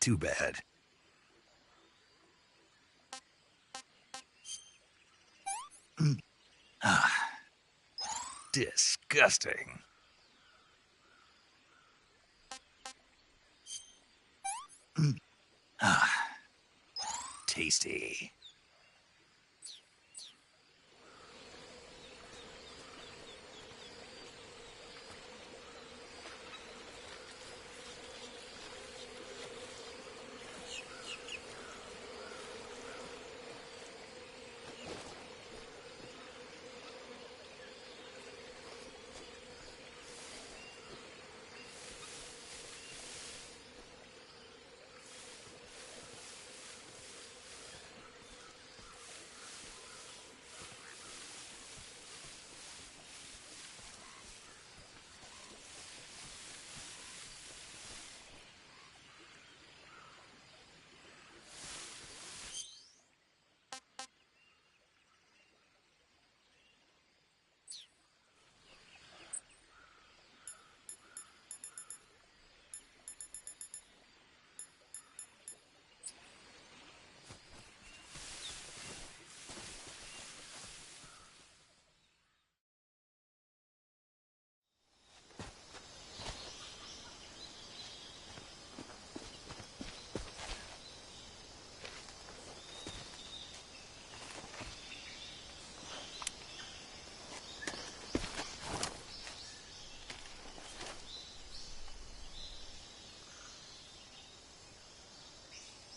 too bad. Disgusting. Tasty.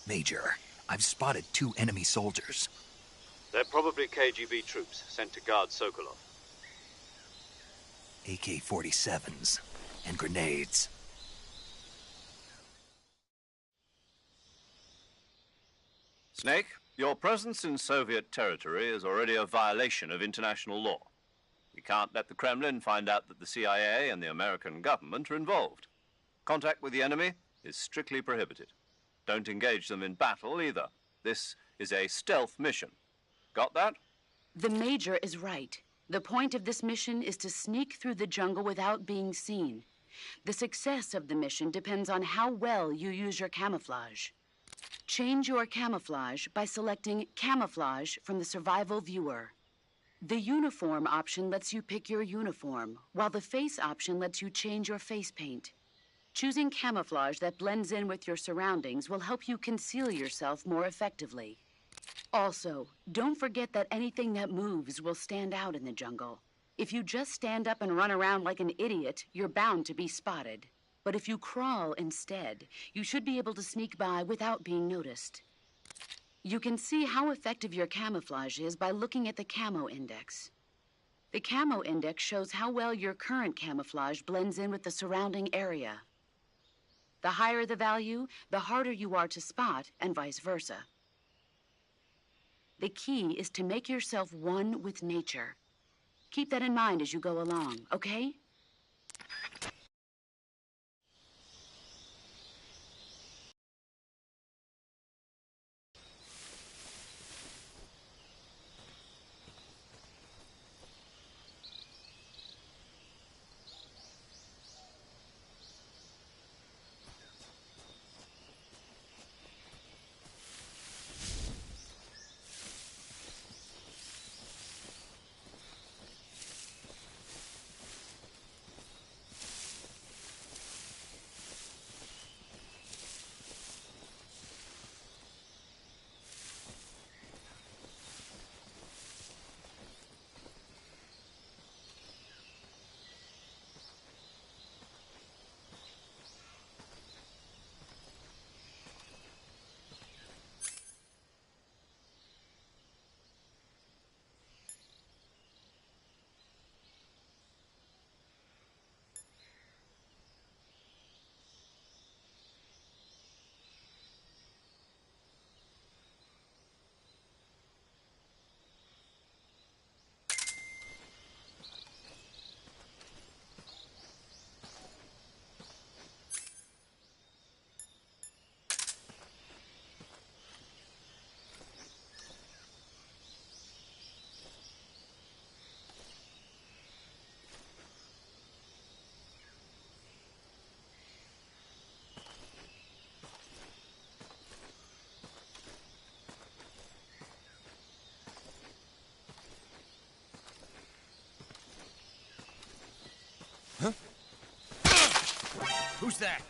Major, I've spotted 2 enemy soldiers. They're probably KGB troops sent to guard Sokolov. AK-47s and grenades. Snake, your presence in Soviet territory is already a violation of international law. We can't let the Kremlin find out that the CIA and the American government are involved. Contact with the enemy is strictly prohibited. Don't engage them in battle either. This is a stealth mission. Got that? The Major is right. The point of this mission is to sneak through the jungle without being seen. The success of the mission depends on how well you use your camouflage. Change your camouflage by selecting Camouflage from the Survival Viewer. The Uniform option lets you pick your uniform, while the Face option lets you change your face paint. Choosing camouflage that blends in with your surroundings will help you conceal yourself more effectively. Also, don't forget that anything that moves will stand out in the jungle. If you just stand up and run around like an idiot, you're bound to be spotted. But if you crawl instead, you should be able to sneak by without being noticed. You can see how effective your camouflage is by looking at the camo index. The camo index shows how well your current camouflage blends in with the surrounding area. The higher the value, the harder you are to spot, and vice versa. The key is to make yourself one with nature. Keep that in mind as you go along, okay? Who's that?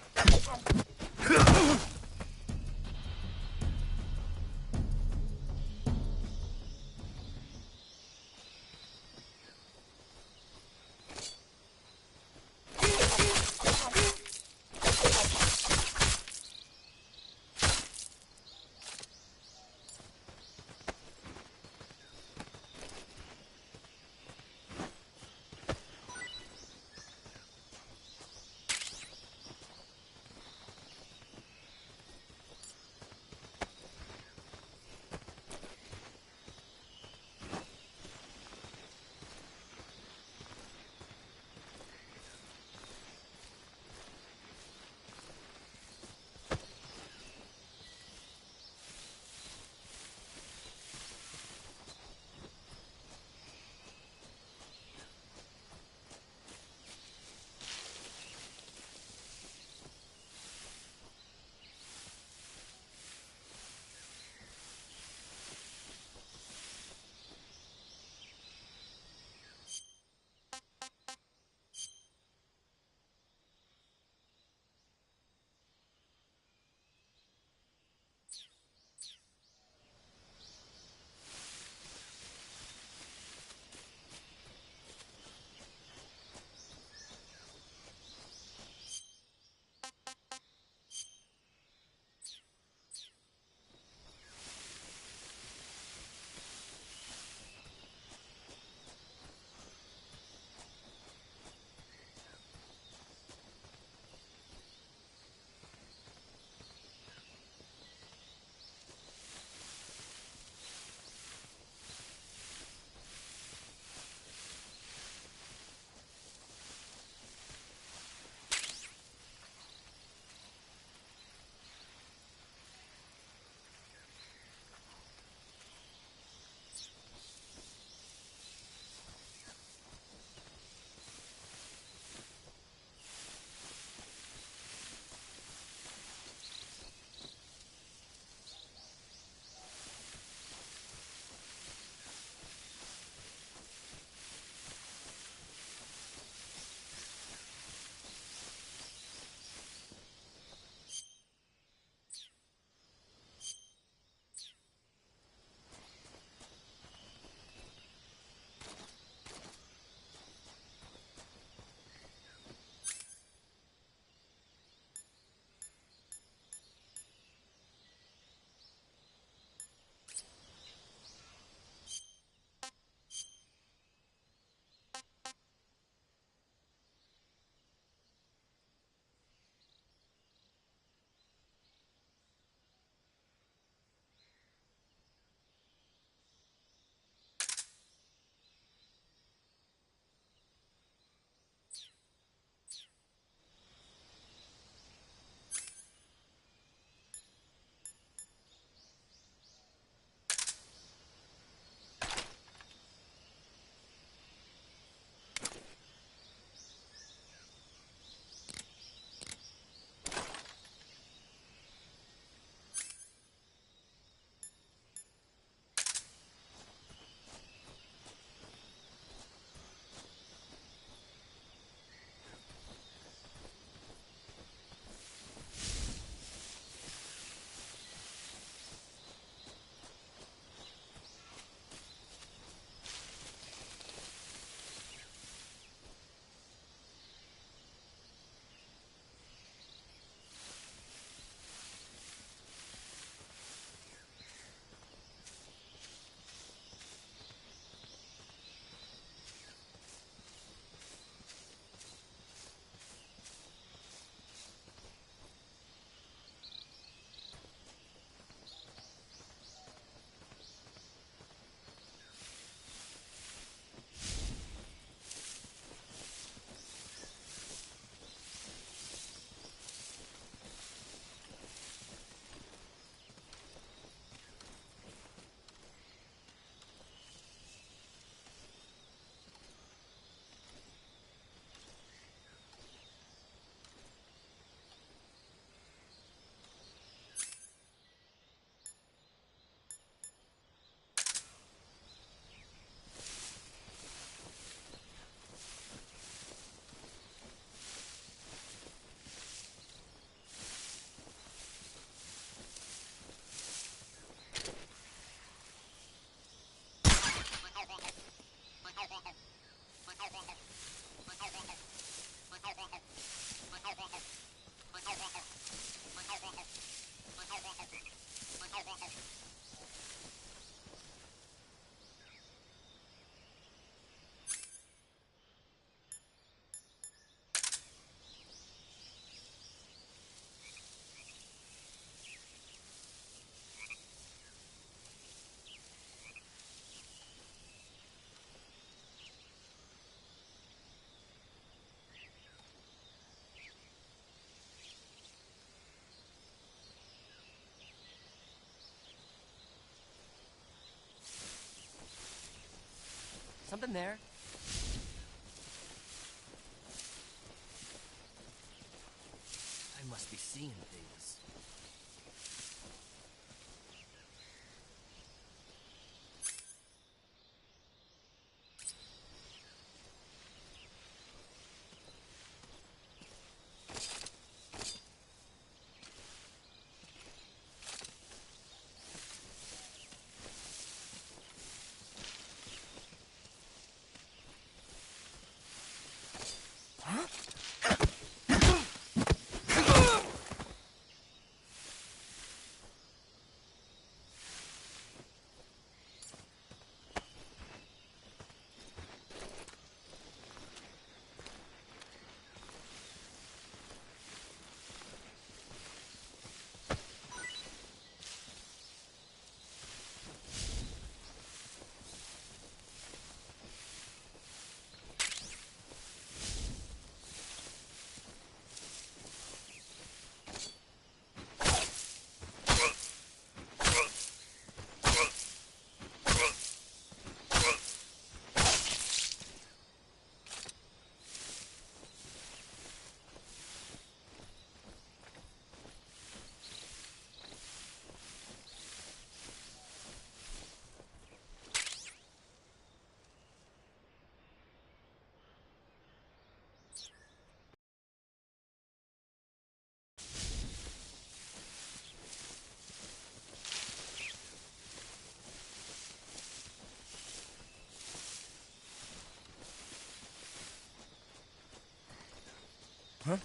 Something there. I must be seeing things. Huh?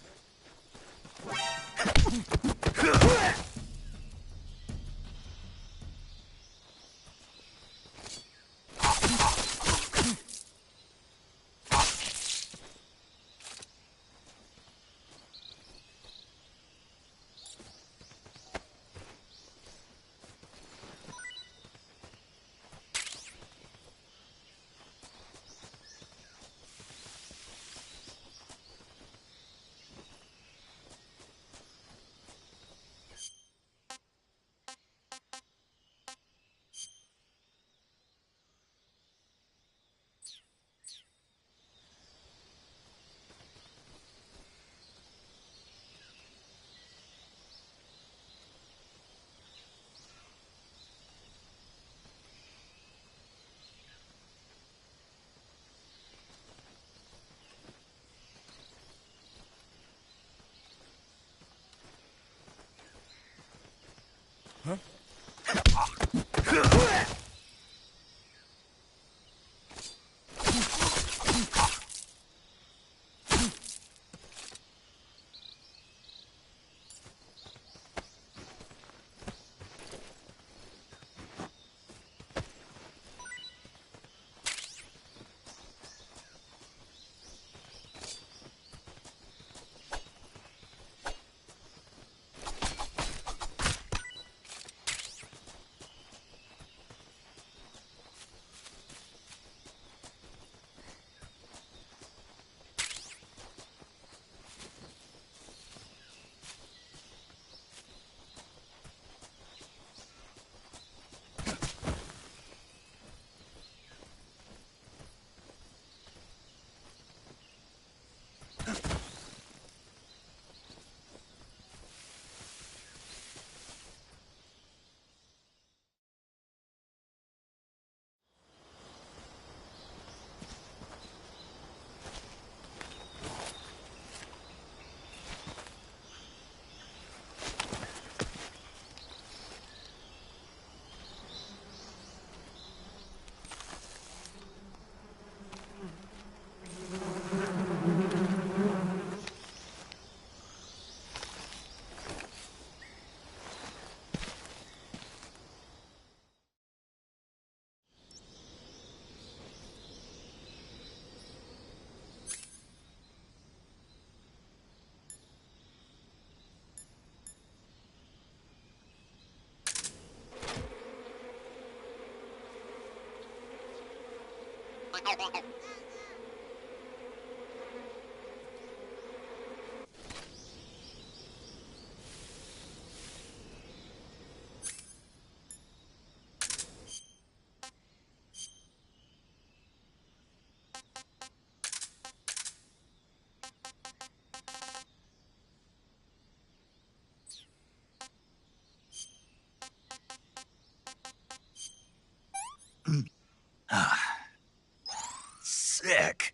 Sick.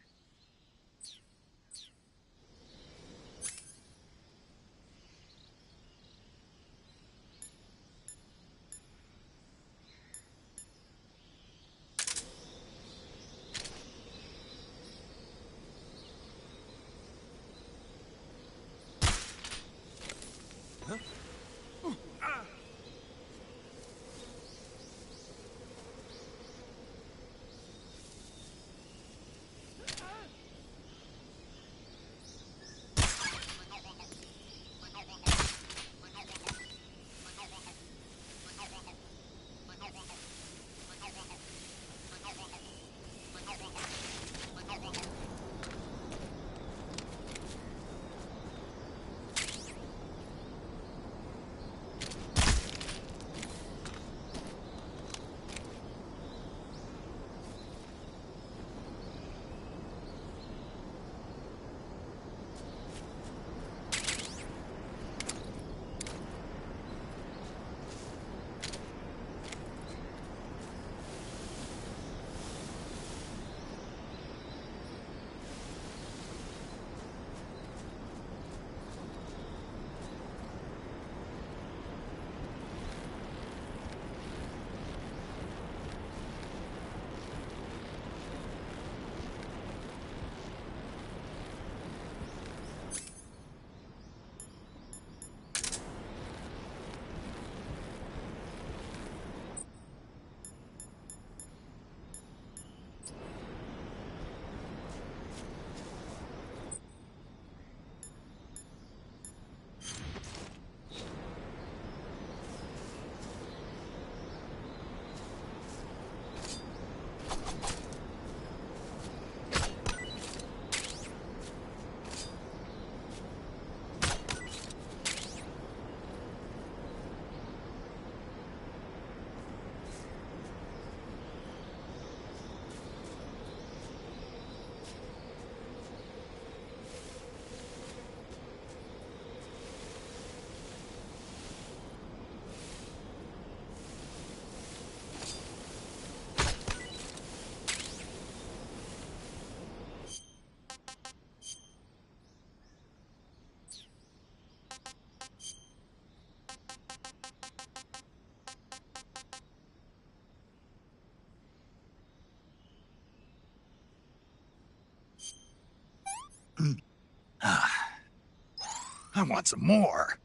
I want some more.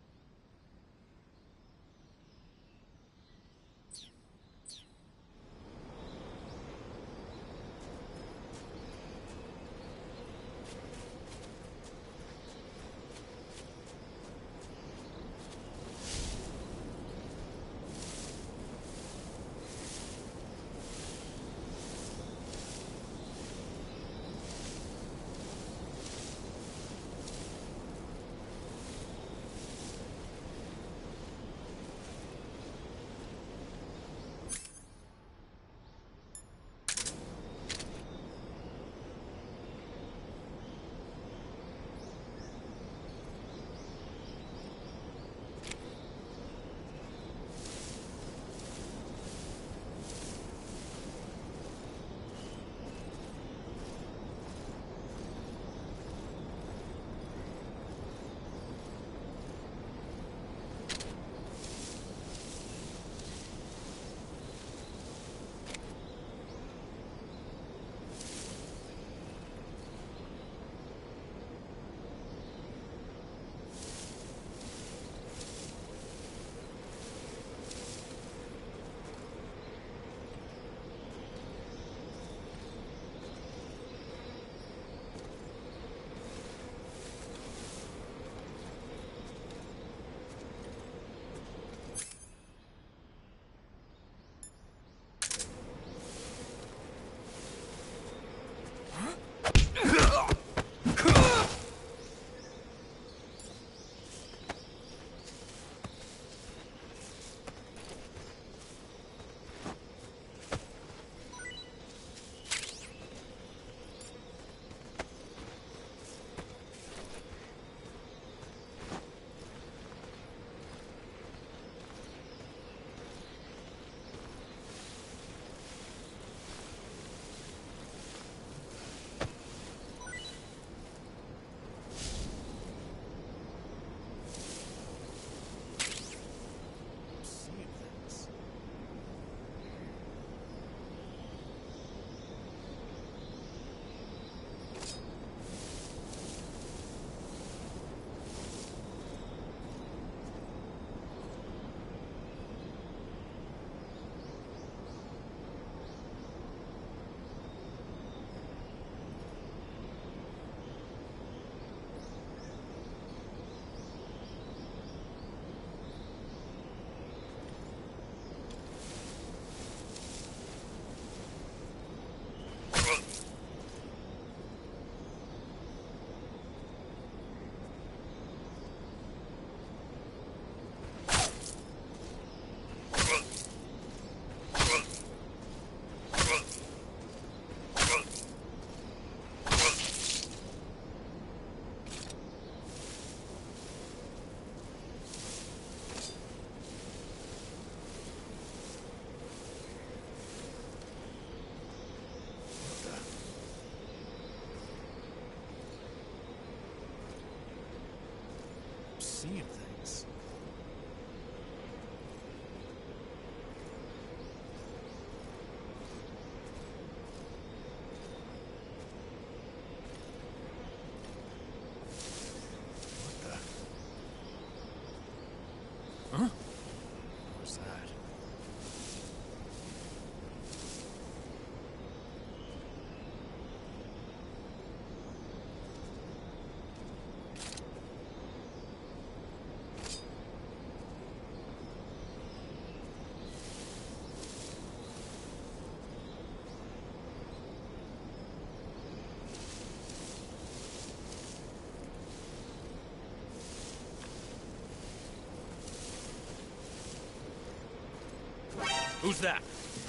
Who's that?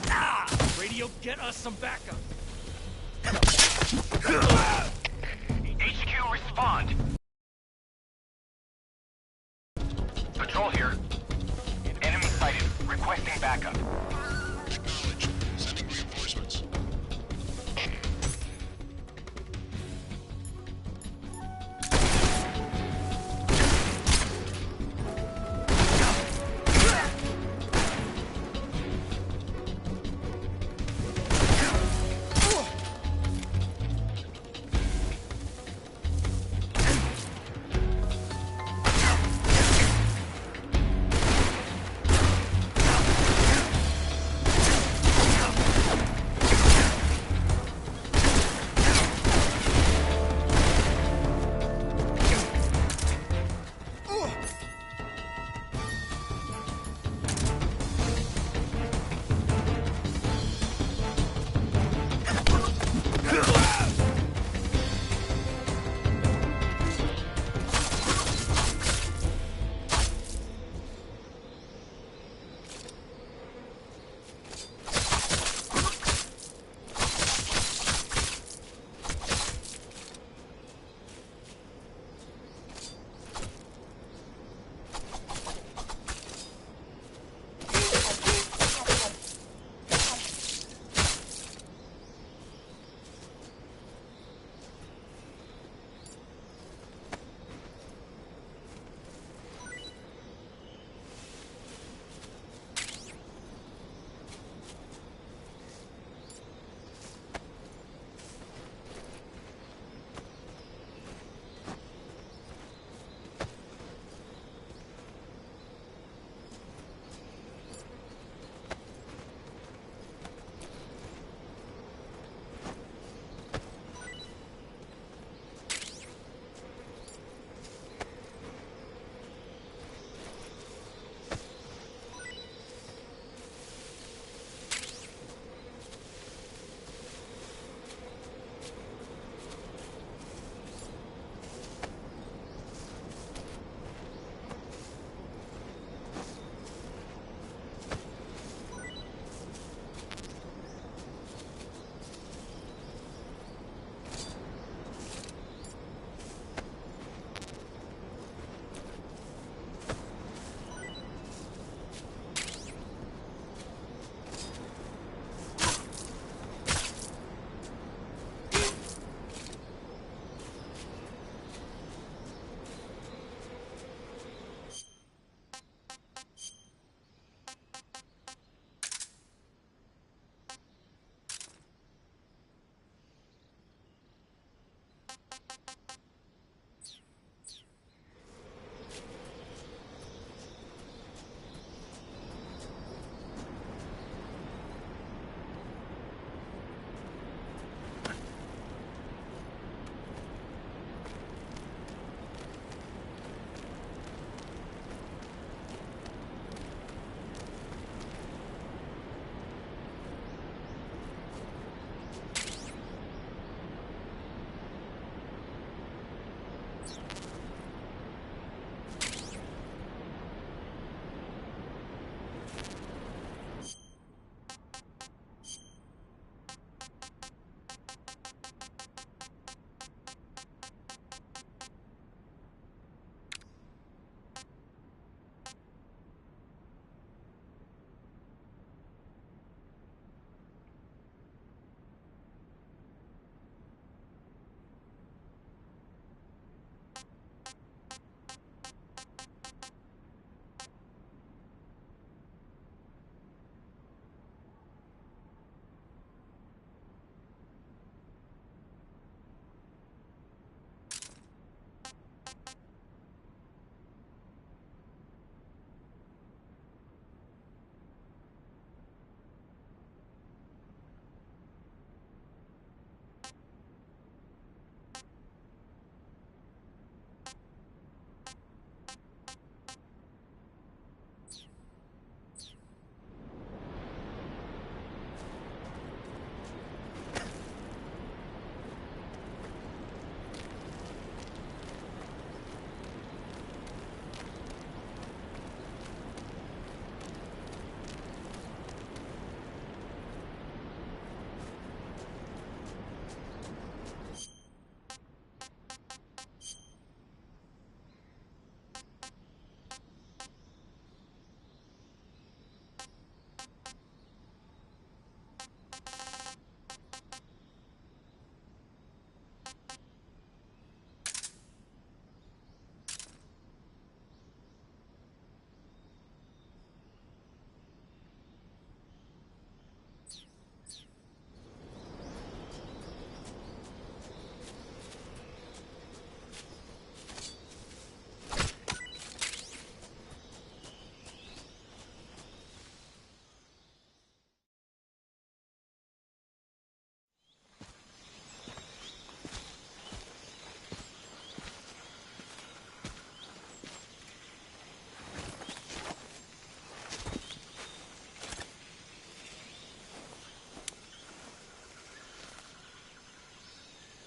Ah! Radio, get us some backup. HQ, respond. Patrol here. Enemy sighted. Requesting backup. Acknowledged. Sending reinforcements.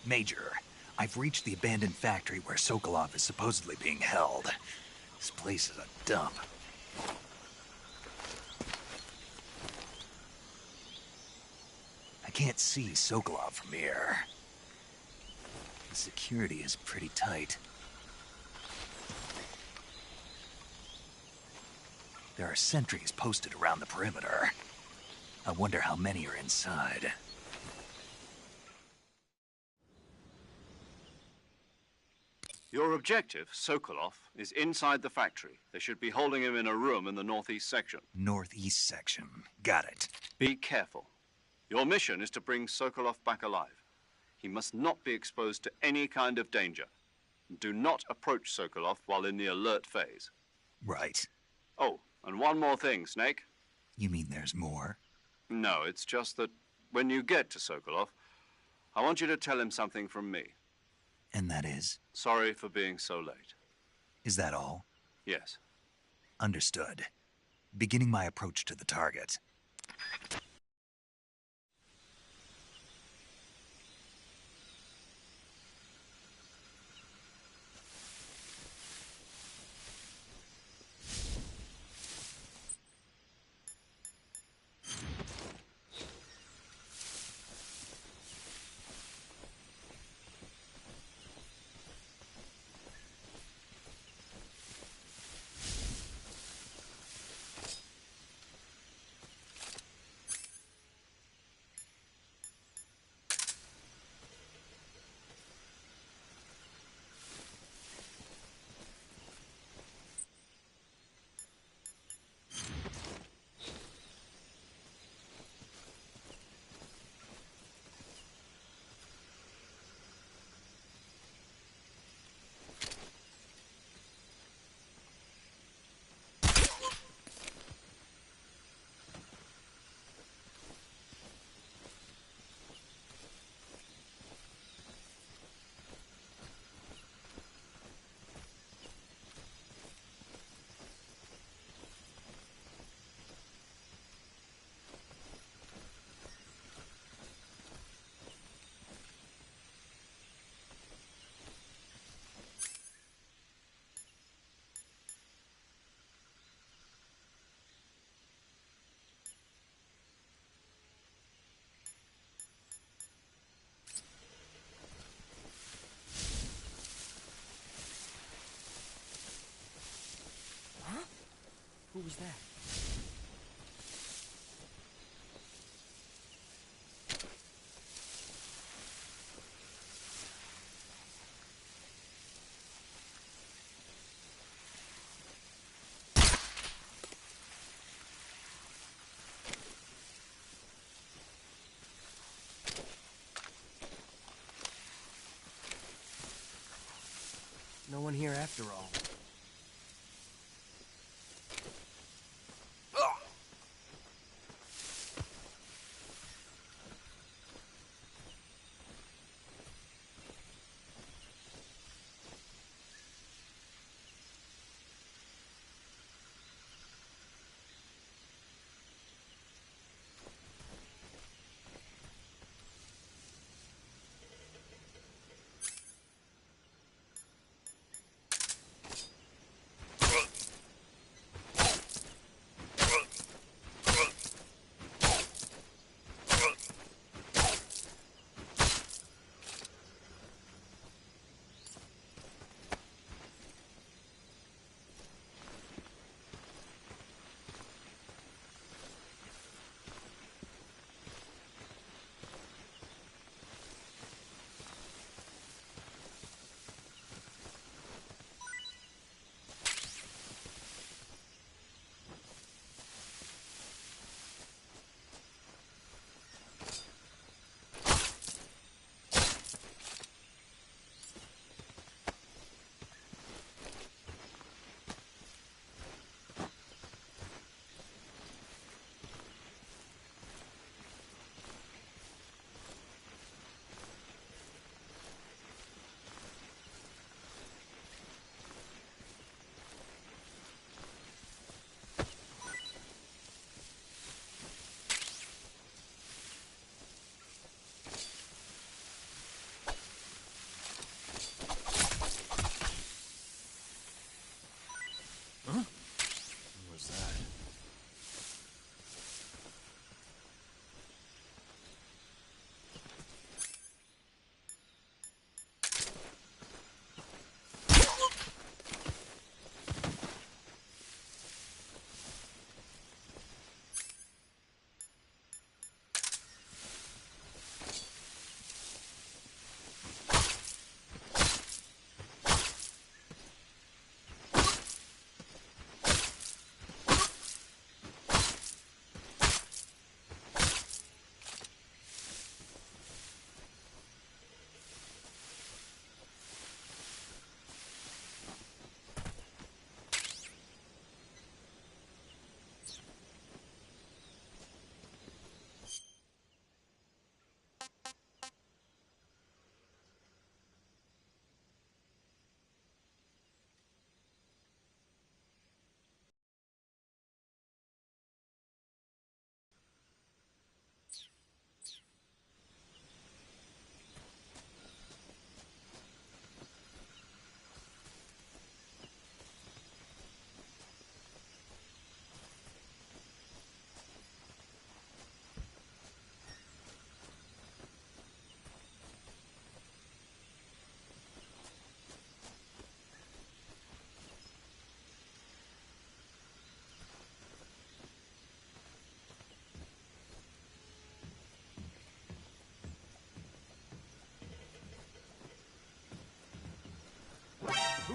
Major, I've reached the abandoned factory where Sokolov is supposedly being held. This place is a dump. I can't see Sokolov from here. The security is pretty tight. There are sentries posted around the perimeter. I wonder how many are inside. Your objective, Sokolov, is inside the factory. They should be holding him in a room in the northeast section. Northeast section. Got it. Be careful. Your mission is to bring Sokolov back alive. He must not be exposed to any kind of danger. Do not approach Sokolov while in the alert phase. Right. Oh, and one more thing, Snake. You mean there's more? No, it's just that when you get to Sokolov, I want you to tell him something from me. And that is? Sorry for being so late. Is that all? Yes. Understood. Beginning my approach to the target. Who was that? No one here after all.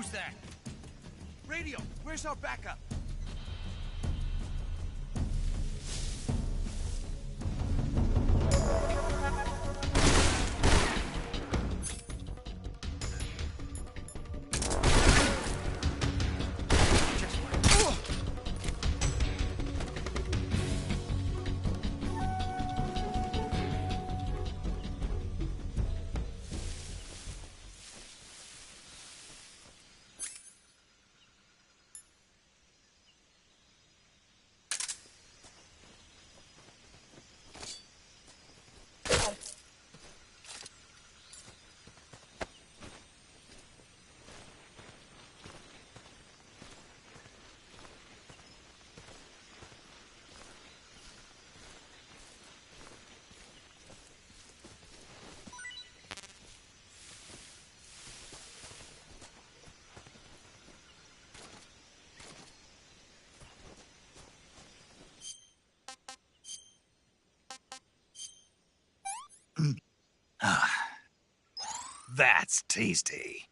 Who's that? Radio, where's our backup? That's tasty.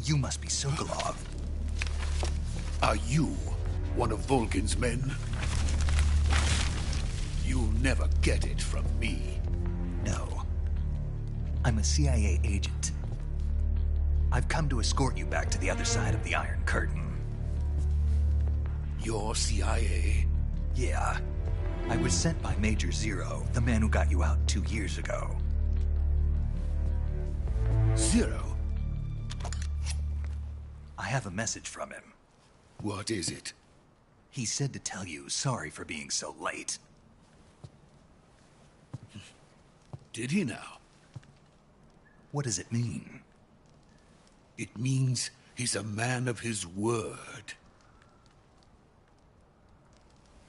You must be Sokolov. Are you one of Volgin's men? You'll never get it from me. No. I'm a CIA agent. I've come to escort you back to the other side of the Iron Curtain. You're CIA? Yeah. I was sent by Major Zero, the man who got you out 2 years ago. Zero? I have a message from him. What is it? He said to tell you sorry for being so late. Did he now? What does it mean? It means he's a man of his word.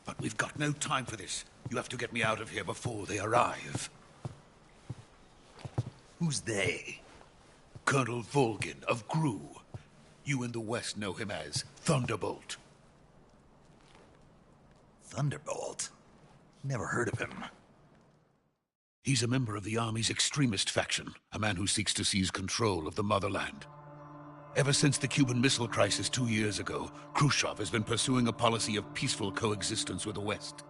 But we've got no time for this. You have to get me out of here before they arrive. Who's they? Colonel Volgin of GRU. You in the West know him as Thunderbolt. Thunderbolt? Never heard of him. He's a member of the Army's extremist faction, a man who seeks to seize control of the motherland. Ever since the Cuban Missile Crisis 2 years ago, Khrushchev has been pursuing a policy of peaceful coexistence with the West.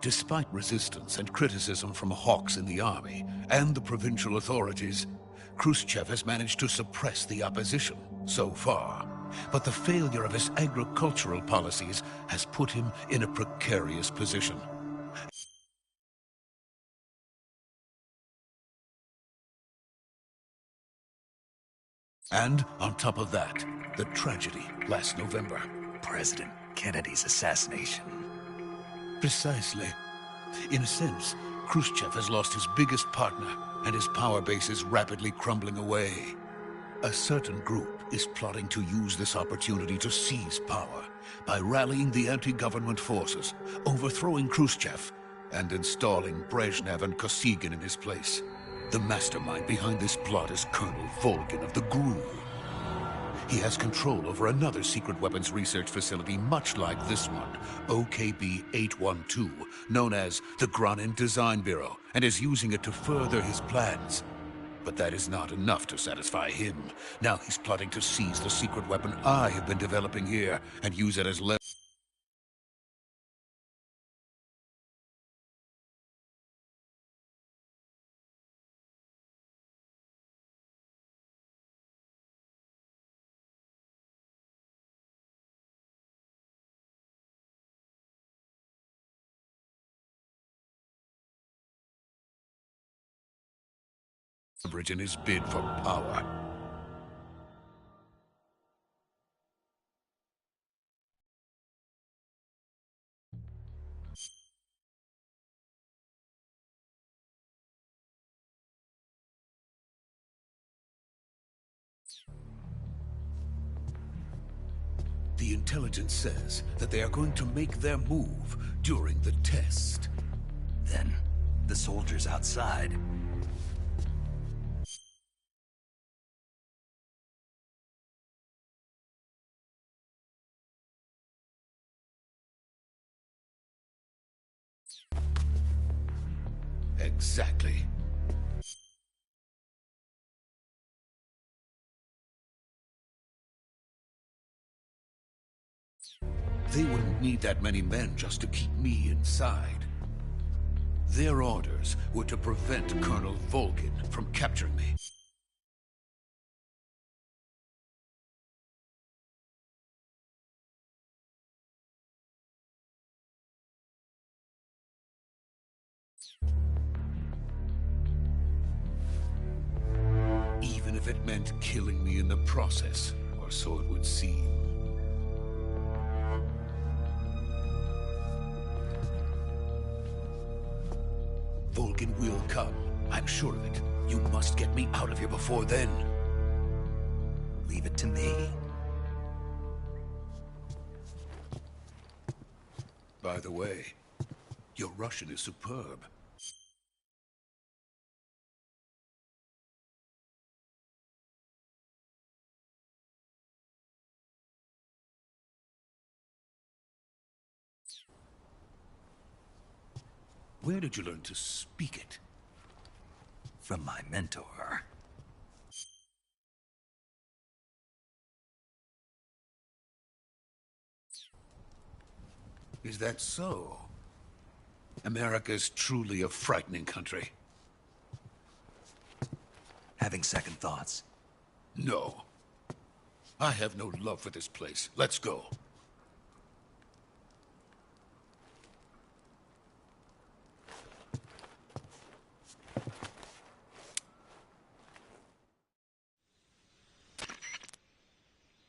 Despite resistance and criticism from hawks in the army and the provincial authorities, Khrushchev has managed to suppress the opposition so far. But the failure of his agricultural policies has put him in a precarious position. And on top of that, the tragedy last November. President Kennedy's assassination. Precisely. In a sense, Khrushchev has lost his biggest partner, and his power base is rapidly crumbling away. A certain group is plotting to use this opportunity to seize power by rallying the anti-government forces, overthrowing Khrushchev, and installing Brezhnev and Kosygin in his place. The mastermind behind this plot is Colonel Volgin of the GRU. He has control over another secret weapons research facility much like this one, OKB-812, known as the Granin Design Bureau, and is using it to further his plans. But that is not enough to satisfy him. Now he's plotting to seize the secret weapon I have been developing here and use it as leverage in his bid for power. The intelligence says that they are going to make their move during the test. Then, the soldiers outside. Exactly. They wouldn't need that many men just to keep me inside. Their orders were to prevent Colonel Volgin from capturing me. Even if it meant killing me in the process, or so it would seem. Volgin will come. I'm sure of it. You must get me out of here before then. Leave it to me. By the way, your Russian is superb. Where did you learn to speak it? From my mentor. Is that so? America's truly a frightening country. Having second thoughts? No. I have no love for this place. Let's go.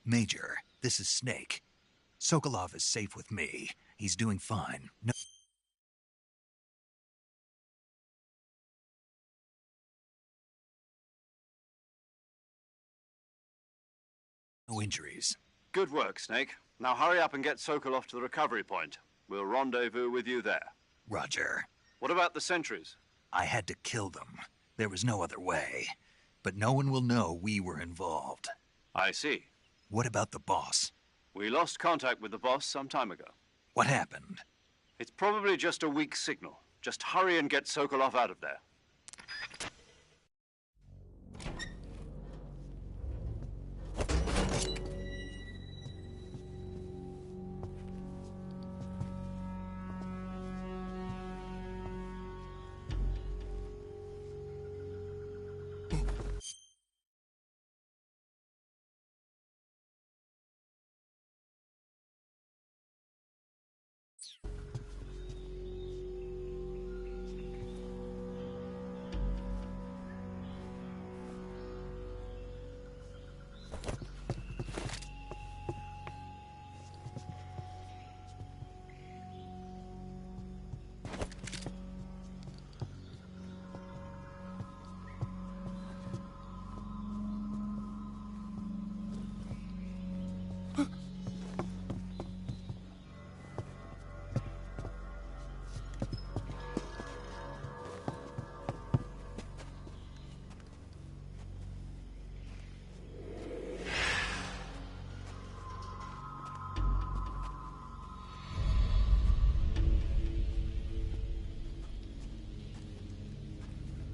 Major, this is Snake. Sokolov is safe with me. He's doing fine. No injuries. Good work, Snake. Now hurry up and get Sokolov to the recovery point. We'll rendezvous with you there. Roger. What about the sentries? I had to kill them. There was no other way. But no one will know we were involved. I see. What about the boss? We lost contact with the boss some time ago. What happened? It's probably just a weak signal. Just hurry and get Sokolov out of there.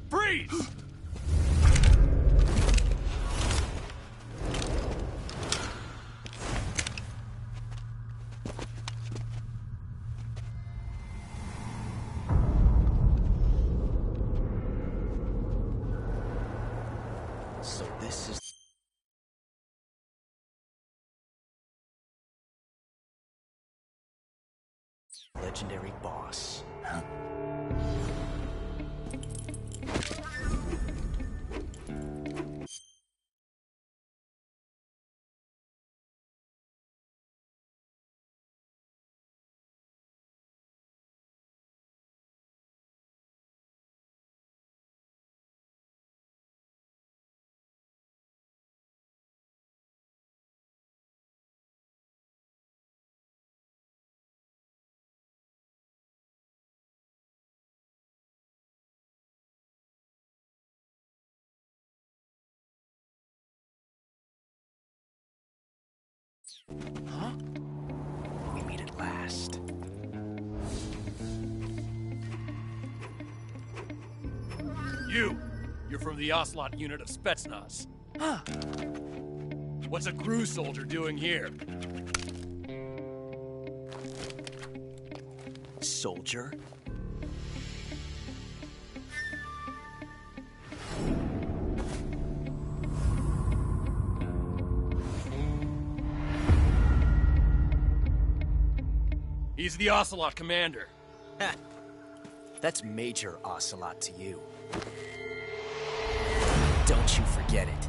Freeze! So this is... legendary boss. Huh? Huh? We meet at last. You're from the Ocelot unit of Spetsnaz. Huh. What's a crew soldier doing here? Soldier? He's the Ocelot commander. Ha! That's Major Ocelot to you. Don't you forget it.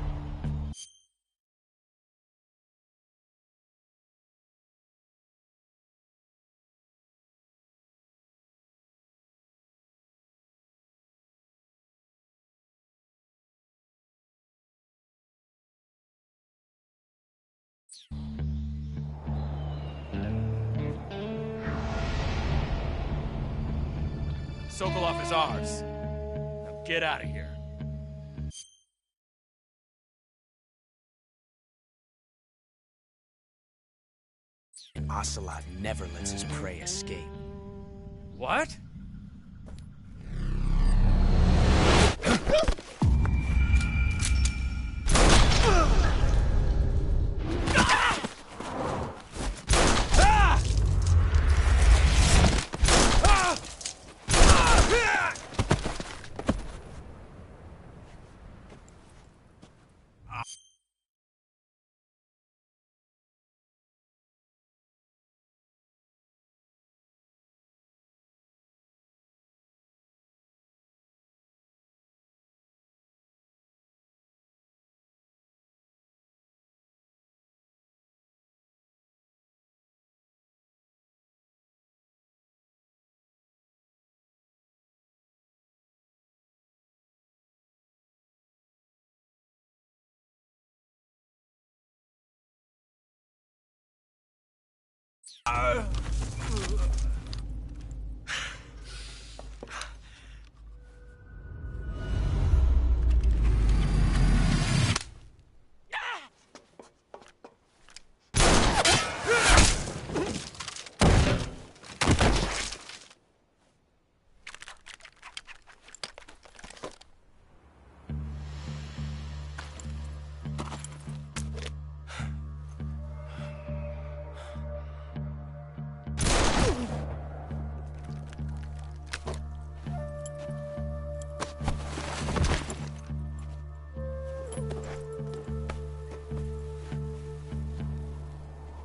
Sokolov is ours. Now get out of here. Ocelot never lets his prey escape. What?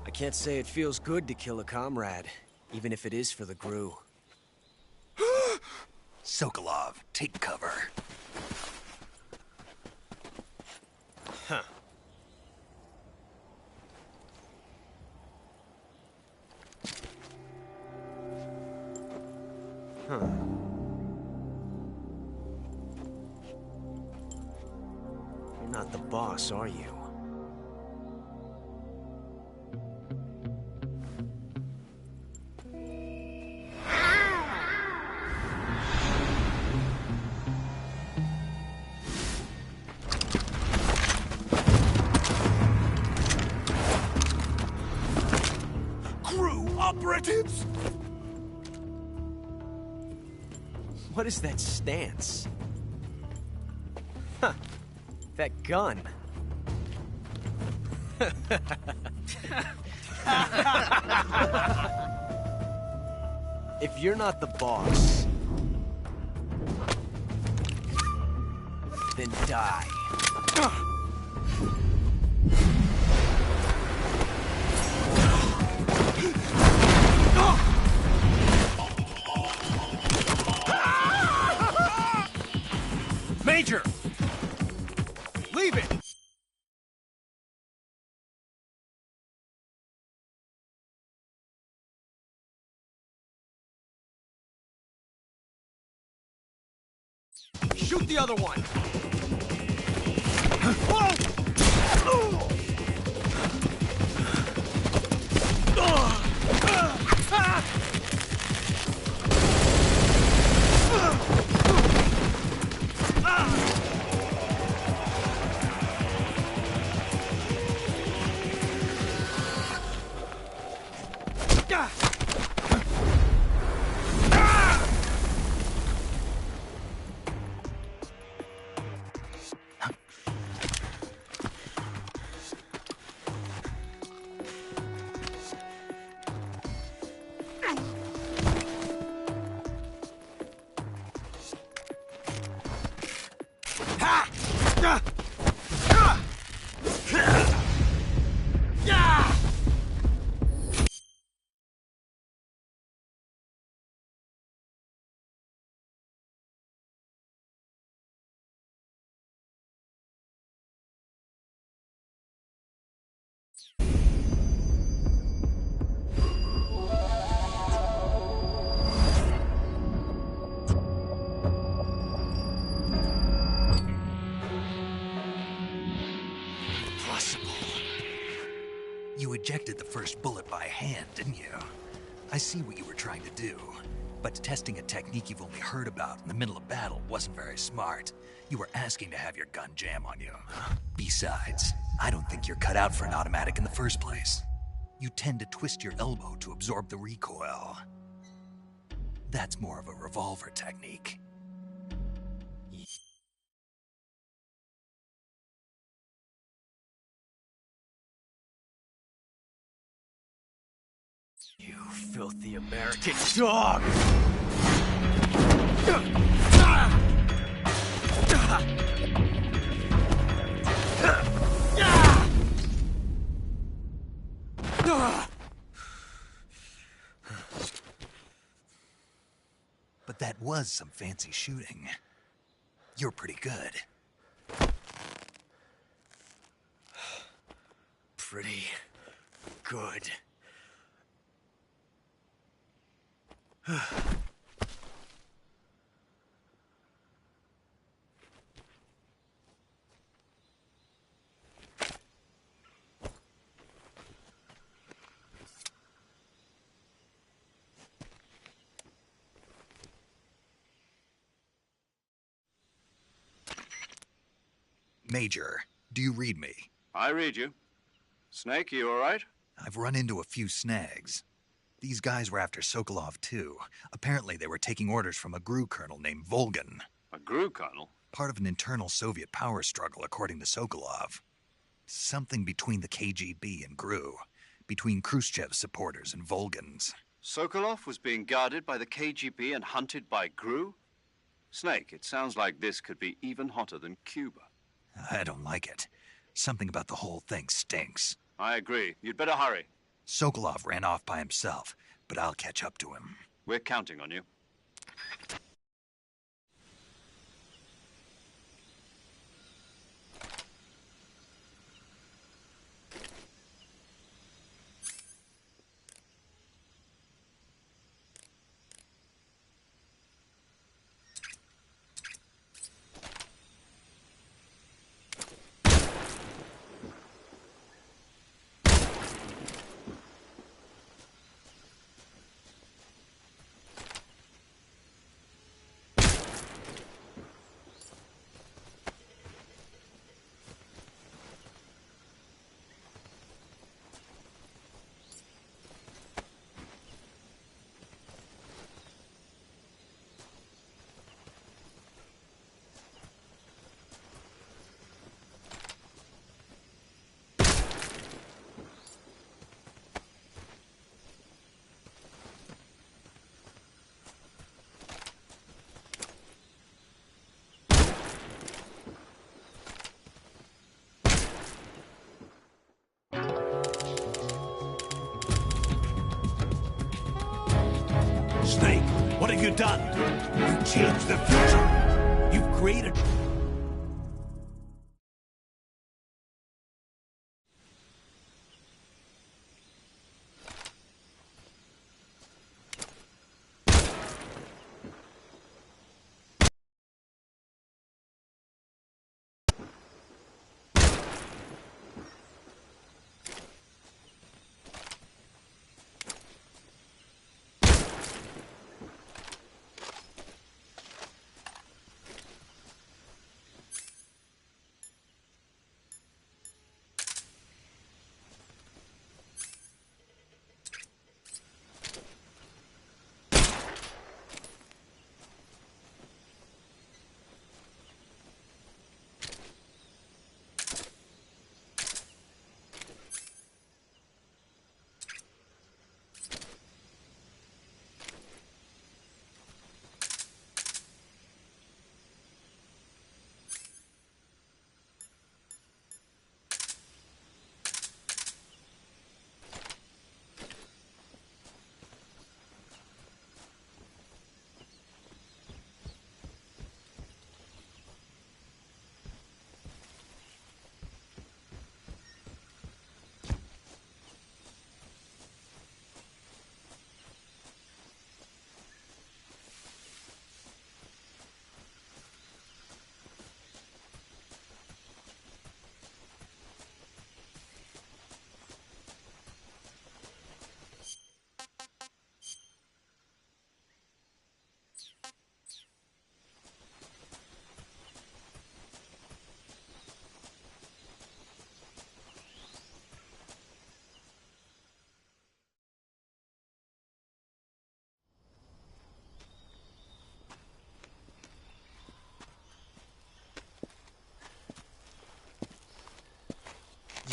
I can't say it feels good to kill a comrade, even if it is for the Gru. Sokolov, take cover. Huh. Huh. You're not the boss, are you? Operatives! What is that stance? Huh. That gun. If you're not the boss, then die. Major! Leave it! Shoot the other one! You ejected the first bullet by hand, didn't you? I see what you were trying to do. But testing a technique you've only heard about in the middle of battle wasn't very smart. You were asking to have your gun jam on you. Besides, I don't think you're cut out for an automatic in the first place. You tend to twist your elbow to absorb the recoil. That's more of a revolver technique. You filthy American dog! But that was some fancy shooting. You're pretty good. Pretty good. Major, do you read me? I read you. Snake, you all right? I've run into a few snags. These guys were after Sokolov, too. Apparently they were taking orders from a GRU colonel named Volgan. A GRU colonel? Part of an internal Soviet power struggle, according to Sokolov. Something between the KGB and GRU. Between Khrushchev's supporters and Volgan's. Sokolov was being guarded by the KGB and hunted by GRU? Snake, it sounds like this could be even hotter than Cuba. I don't like it. Something about the whole thing stinks. I agree. You'd better hurry. Sokolov ran off by himself, but I'll catch up to him. We're counting on you. Snake, what have you done? You changed the future. You've created...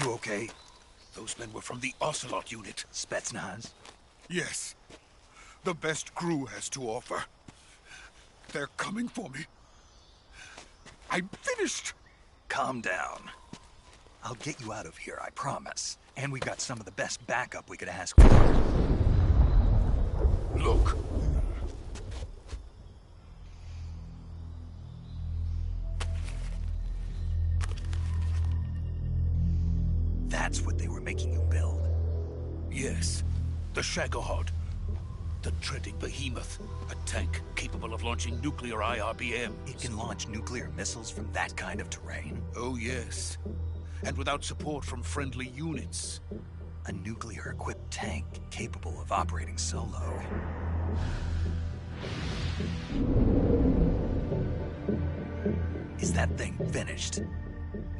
You okay? Those men were from the Ocelot unit. Spetsnaz? Yes. The best GRU has to offer. They're coming for me. I'm finished. Calm down. I'll get you out of here, I promise. And we've got some of the best backup we could ask for. Look. That's what they were making you build? Yes. The Shagohod. The dreaded behemoth. A tank capable of launching nuclear IRBMs. It can launch nuclear missiles from that kind of terrain? Oh, yes. And without support from friendly units. A nuclear-equipped tank capable of operating solo. Is that thing finished?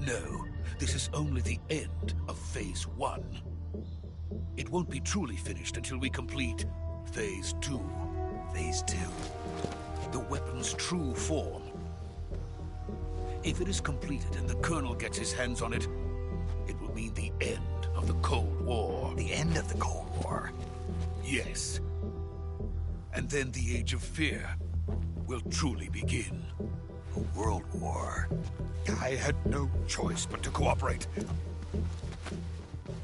No, this is only the end of Phase 1. It won't be truly finished until we complete Phase 2. Phase 2. The weapon's true form. If it is completed and the Colonel gets his hands on it, it will mean the end of the Cold War. The end of the Cold War? Yes. And then the Age of Fear will truly begin. A world war. I had no choice but to cooperate.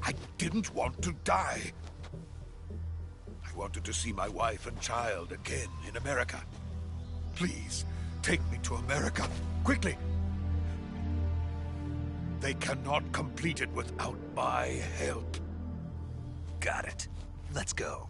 I didn't want to die. I wanted to see my wife and child again in America. Please, take me to America, quickly. They cannot complete it without my help. Got it. Let's go.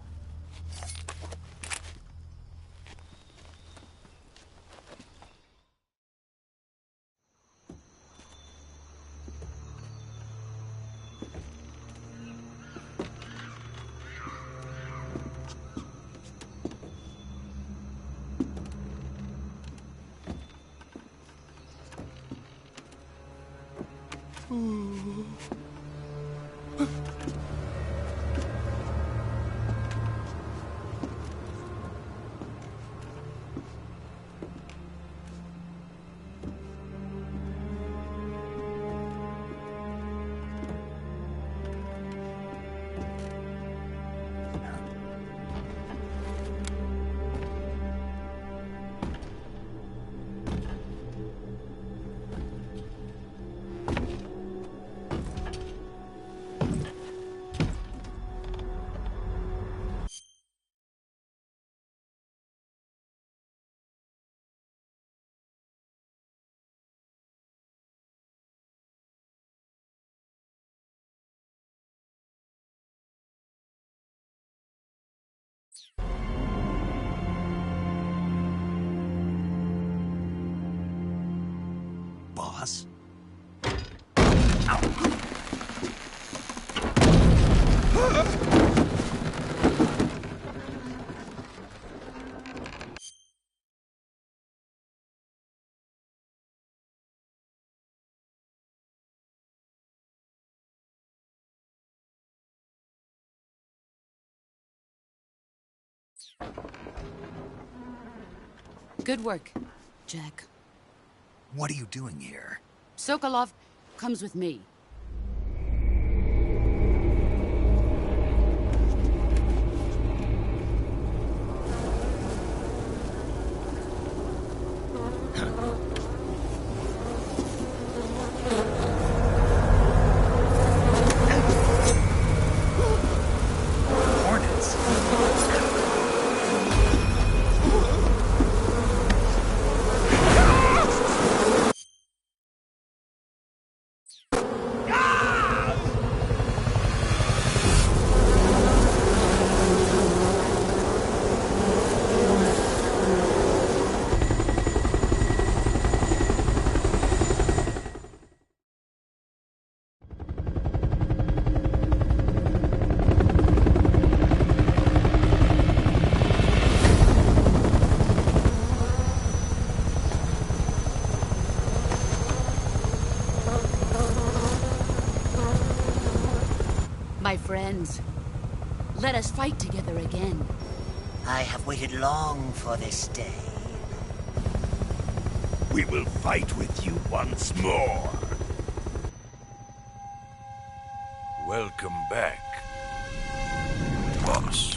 Boss? Good work, Jack. What are you doing here? Sokolov comes with me. Hornets. My friends, let us fight together again. I have waited long for this day. We will fight with you once more. Welcome back, boss.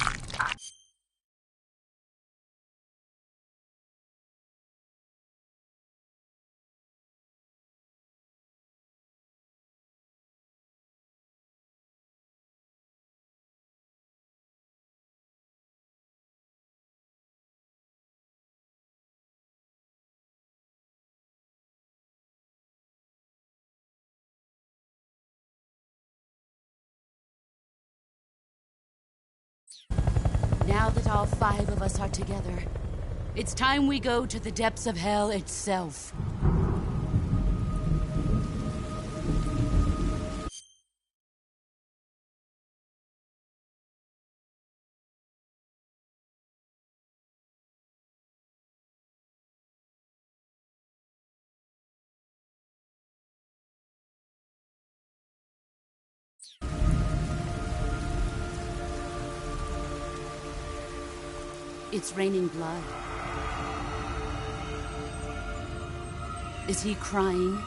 Now that all 5 of us are together, it's time we go to the depths of hell itself. It's raining blood. Is he crying?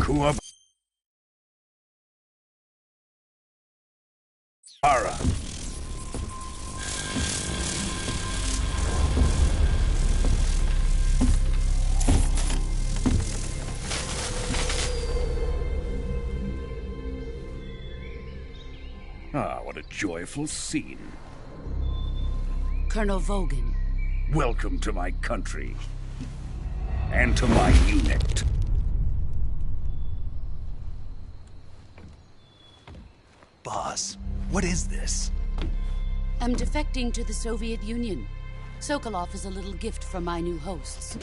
Kuwabara. Ah, what a joyful scene. Colonel Vogan. Welcome to my country. And to my unit. Boss, what is this? I'm defecting to the Soviet Union. Sokolov is a little gift from my new hosts.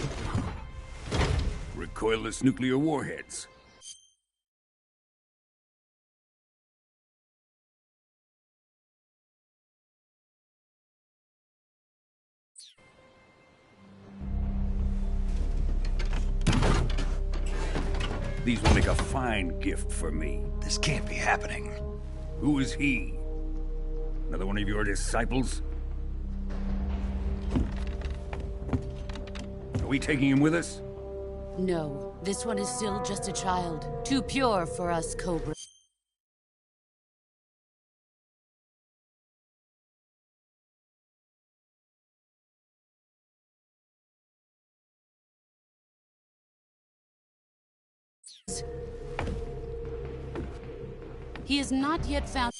Recoilless nuclear warheads. These will make a fine gift for me. This can't be happening. Who is he? Another one of your disciples? Are we taking him with us? No, this one is still just a child. Too pure for us, Cobra. He has not yet found...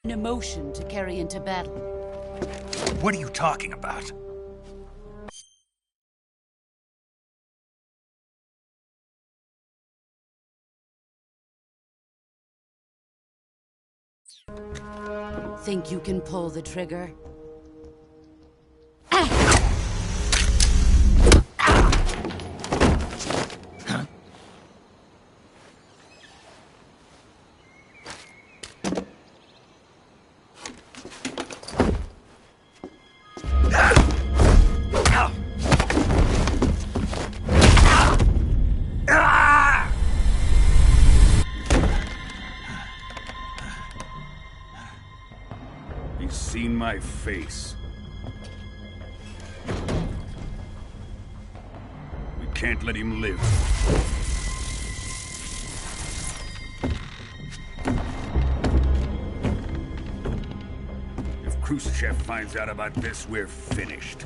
an emotion to carry into battle. What are you talking about? Think you can pull the trigger? He's seen my face. We can't let him live. If Khrushchev finds out about this, we're finished.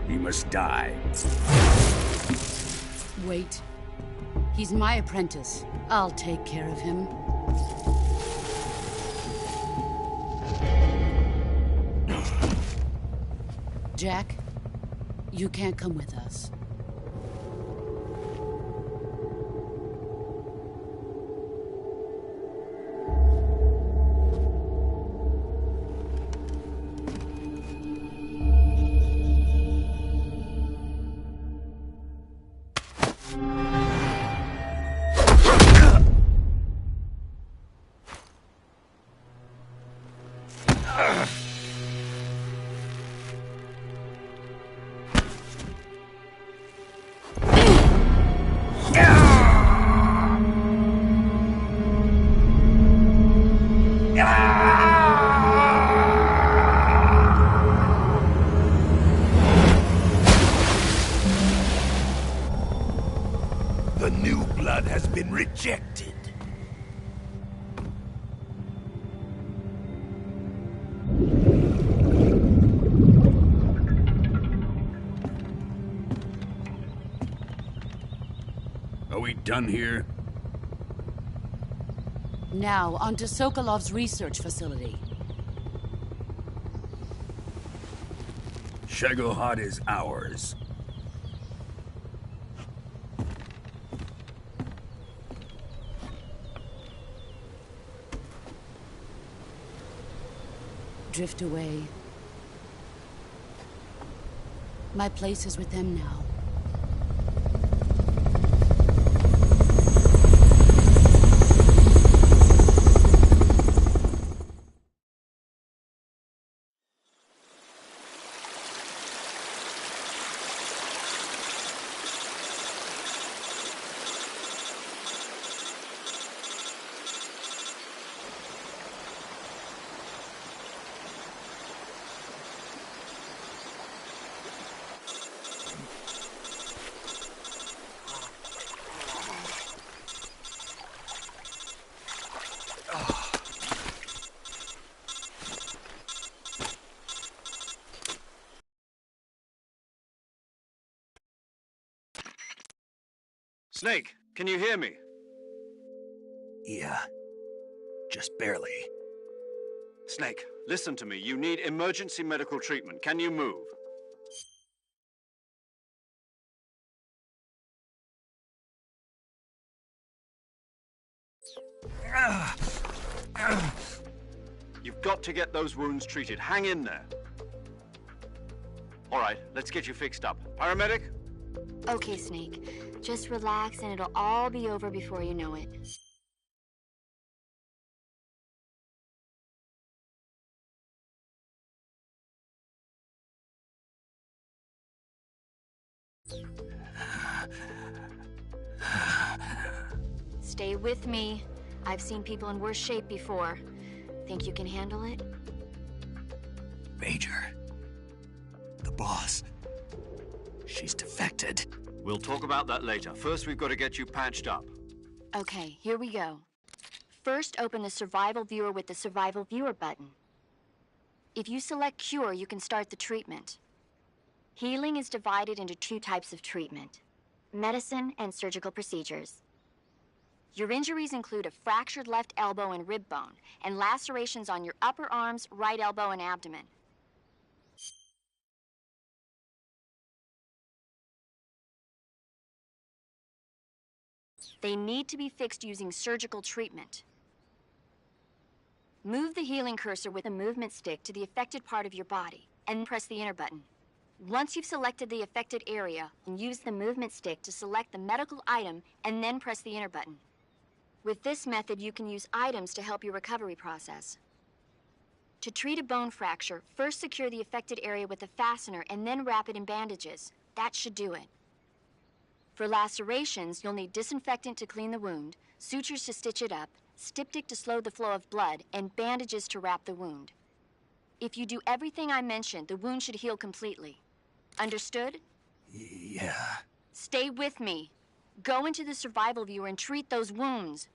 He must die. Wait. He's my apprentice. I'll take care of him. Jack, you can't come with us. The new blood has been rejected. Are we done here? Now, onto Sokolov's research facility. Shagohod is ours. Drift away. My place is with them now. Snake, can you hear me? Yeah. Just barely. Snake, listen to me. You need emergency medical treatment. Can you move? You've got to get those wounds treated. Hang in there. All right, let's get you fixed up. Paramedic? Okay, Snake. Just relax and it'll all be over before you know it. Stay with me. I've seen people in worse shape before. Think you can handle it? Major. The boss. She's defected. We'll talk about that later. First, we've got to get you patched up. Okay, here we go. First, open the Survival Viewer with the Survival Viewer button. If you select Cure, you can start the treatment. Healing is divided into two types of treatment: medicine and surgical procedures. Your injuries include a fractured left elbow and rib bone, and lacerations on your upper arms, right elbow, and abdomen. They need to be fixed using surgical treatment. Move the healing cursor with a movement stick to the affected part of your body, and press the enter button. Once you've selected the affected area, use the movement stick to select the medical item, and then press the enter button. With this method, you can use items to help your recovery process. To treat a bone fracture, first secure the affected area with a fastener and then wrap it in bandages. That should do it. For lacerations, you'll need disinfectant to clean the wound, sutures to stitch it up, styptic to slow the flow of blood, and bandages to wrap the wound. If you do everything I mentioned, the wound should heal completely. Understood? Yeah. Stay with me. Go into the Survival Viewer and treat those wounds.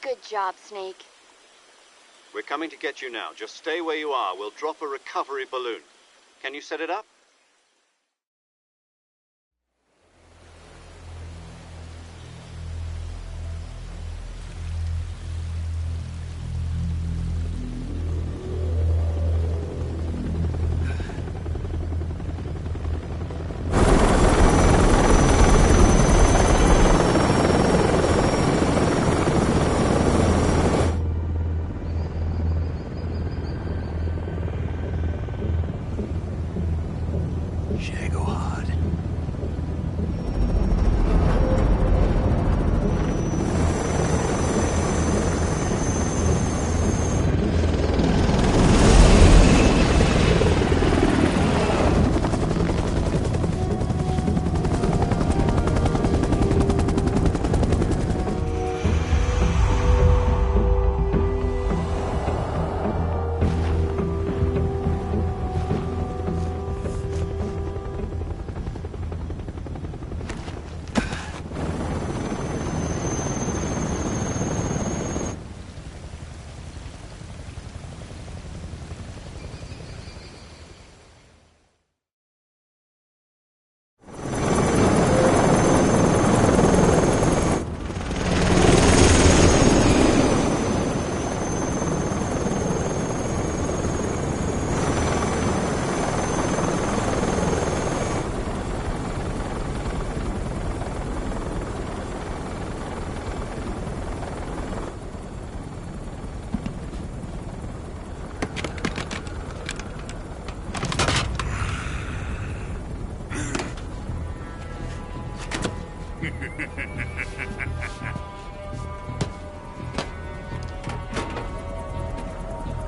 Good job, Snake. We're coming to get you now. Just stay where you are. We'll drop a recovery balloon. Can you set it up?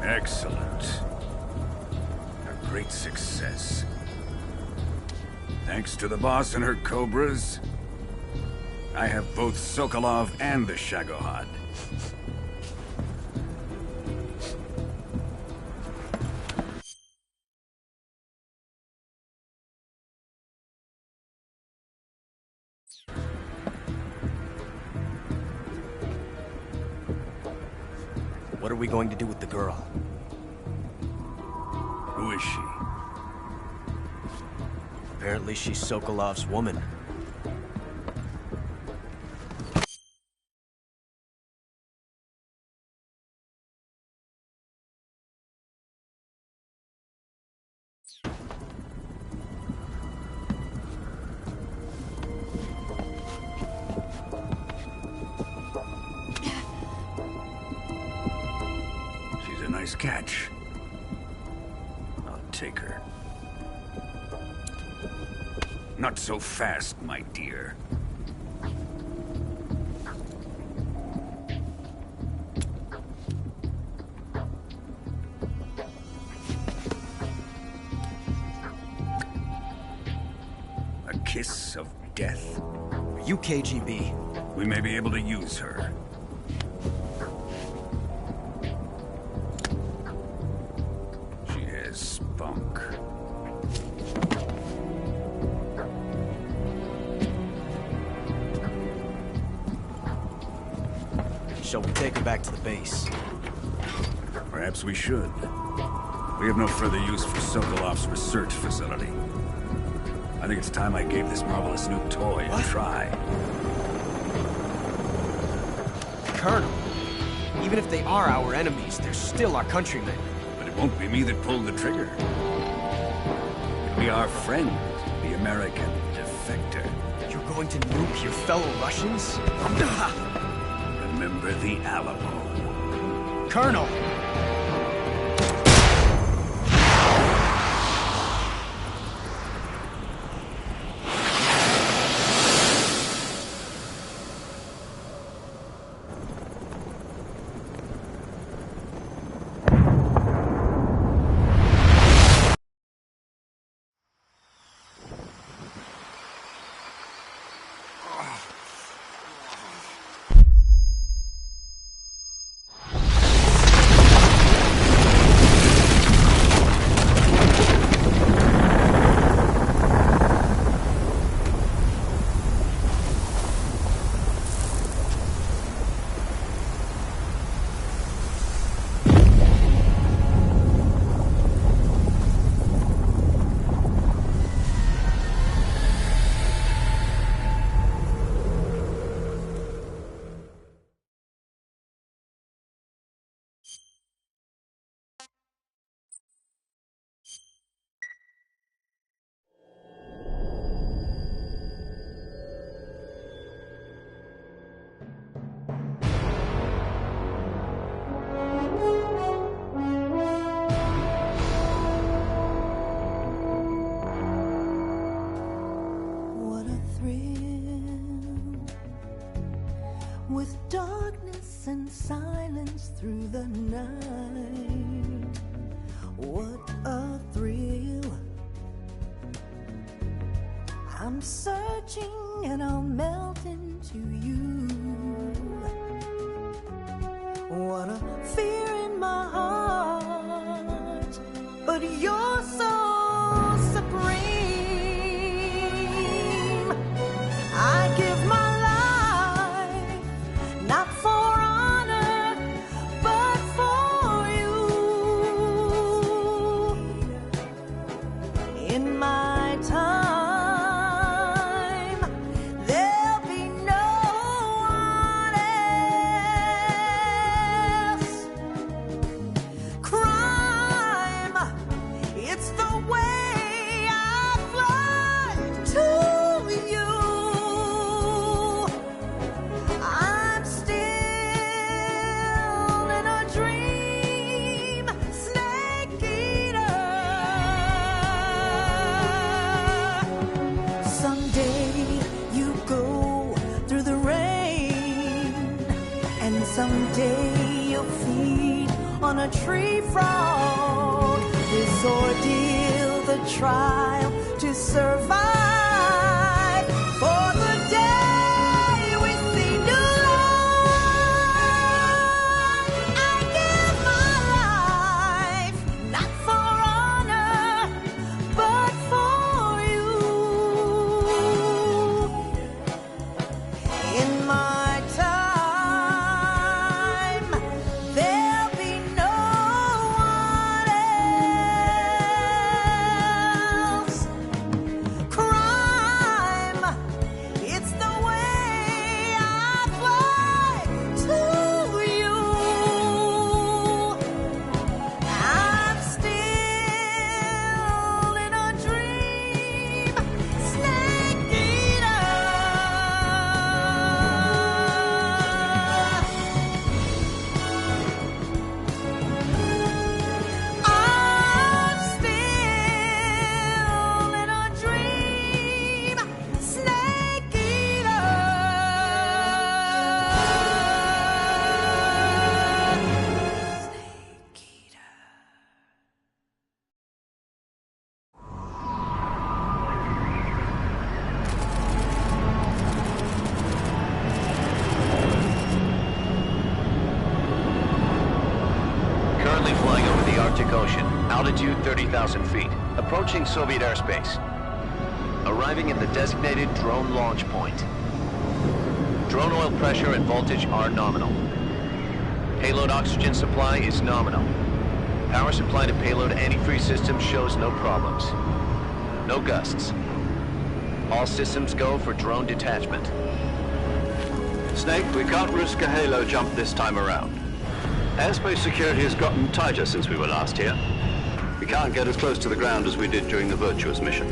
Excellent. A great success. Thanks to the boss and her cobras, I have both Sokolov and the Shagohod. What are we going to do with the girl? Who is she? Apparently she's Sokolov's woman. She's a nice catch. I'll take her. Not so fast, my dear. A kiss of death? Are you KGB? We may be able to use her. She has spunk. Shall we take her back to the base? Perhaps we should. We have no further use for Sokolov's research facility. I think it's time I gave this marvelous new toy a try. Colonel, even if they are our enemies, they're still our countrymen. But it won't be me that pulled the trigger. It'll be our friend, the American defector. You're going to nuke your fellow Russians? Remember the Alamo. Colonel! With darkness and silence through the night, what a thrill. I'm searching and I'll melt into you. What a fear in my heart, but you're so supreme. I give my not for honor, but for you. In my time, there'll be no one else. Crime, it's the way I fly to you. Someday you'll feed on a tree frog. This ordeal, the trial to survive. For the day we see new life, I give my life, not for honor, but for you. In my Ocean, altitude 30,000 feet, approaching Soviet airspace. Arriving at the designated drone launch point. Drone oil pressure and voltage are nominal. Payload oxygen supply is nominal. Power supply to payload antifreeze system shows no problems. No gusts. All systems go for drone detachment. Snake, we can't risk a halo jump this time around. Airspace security has gotten tighter since we were last here. We can't get as close to the ground as we did during the virtuous mission.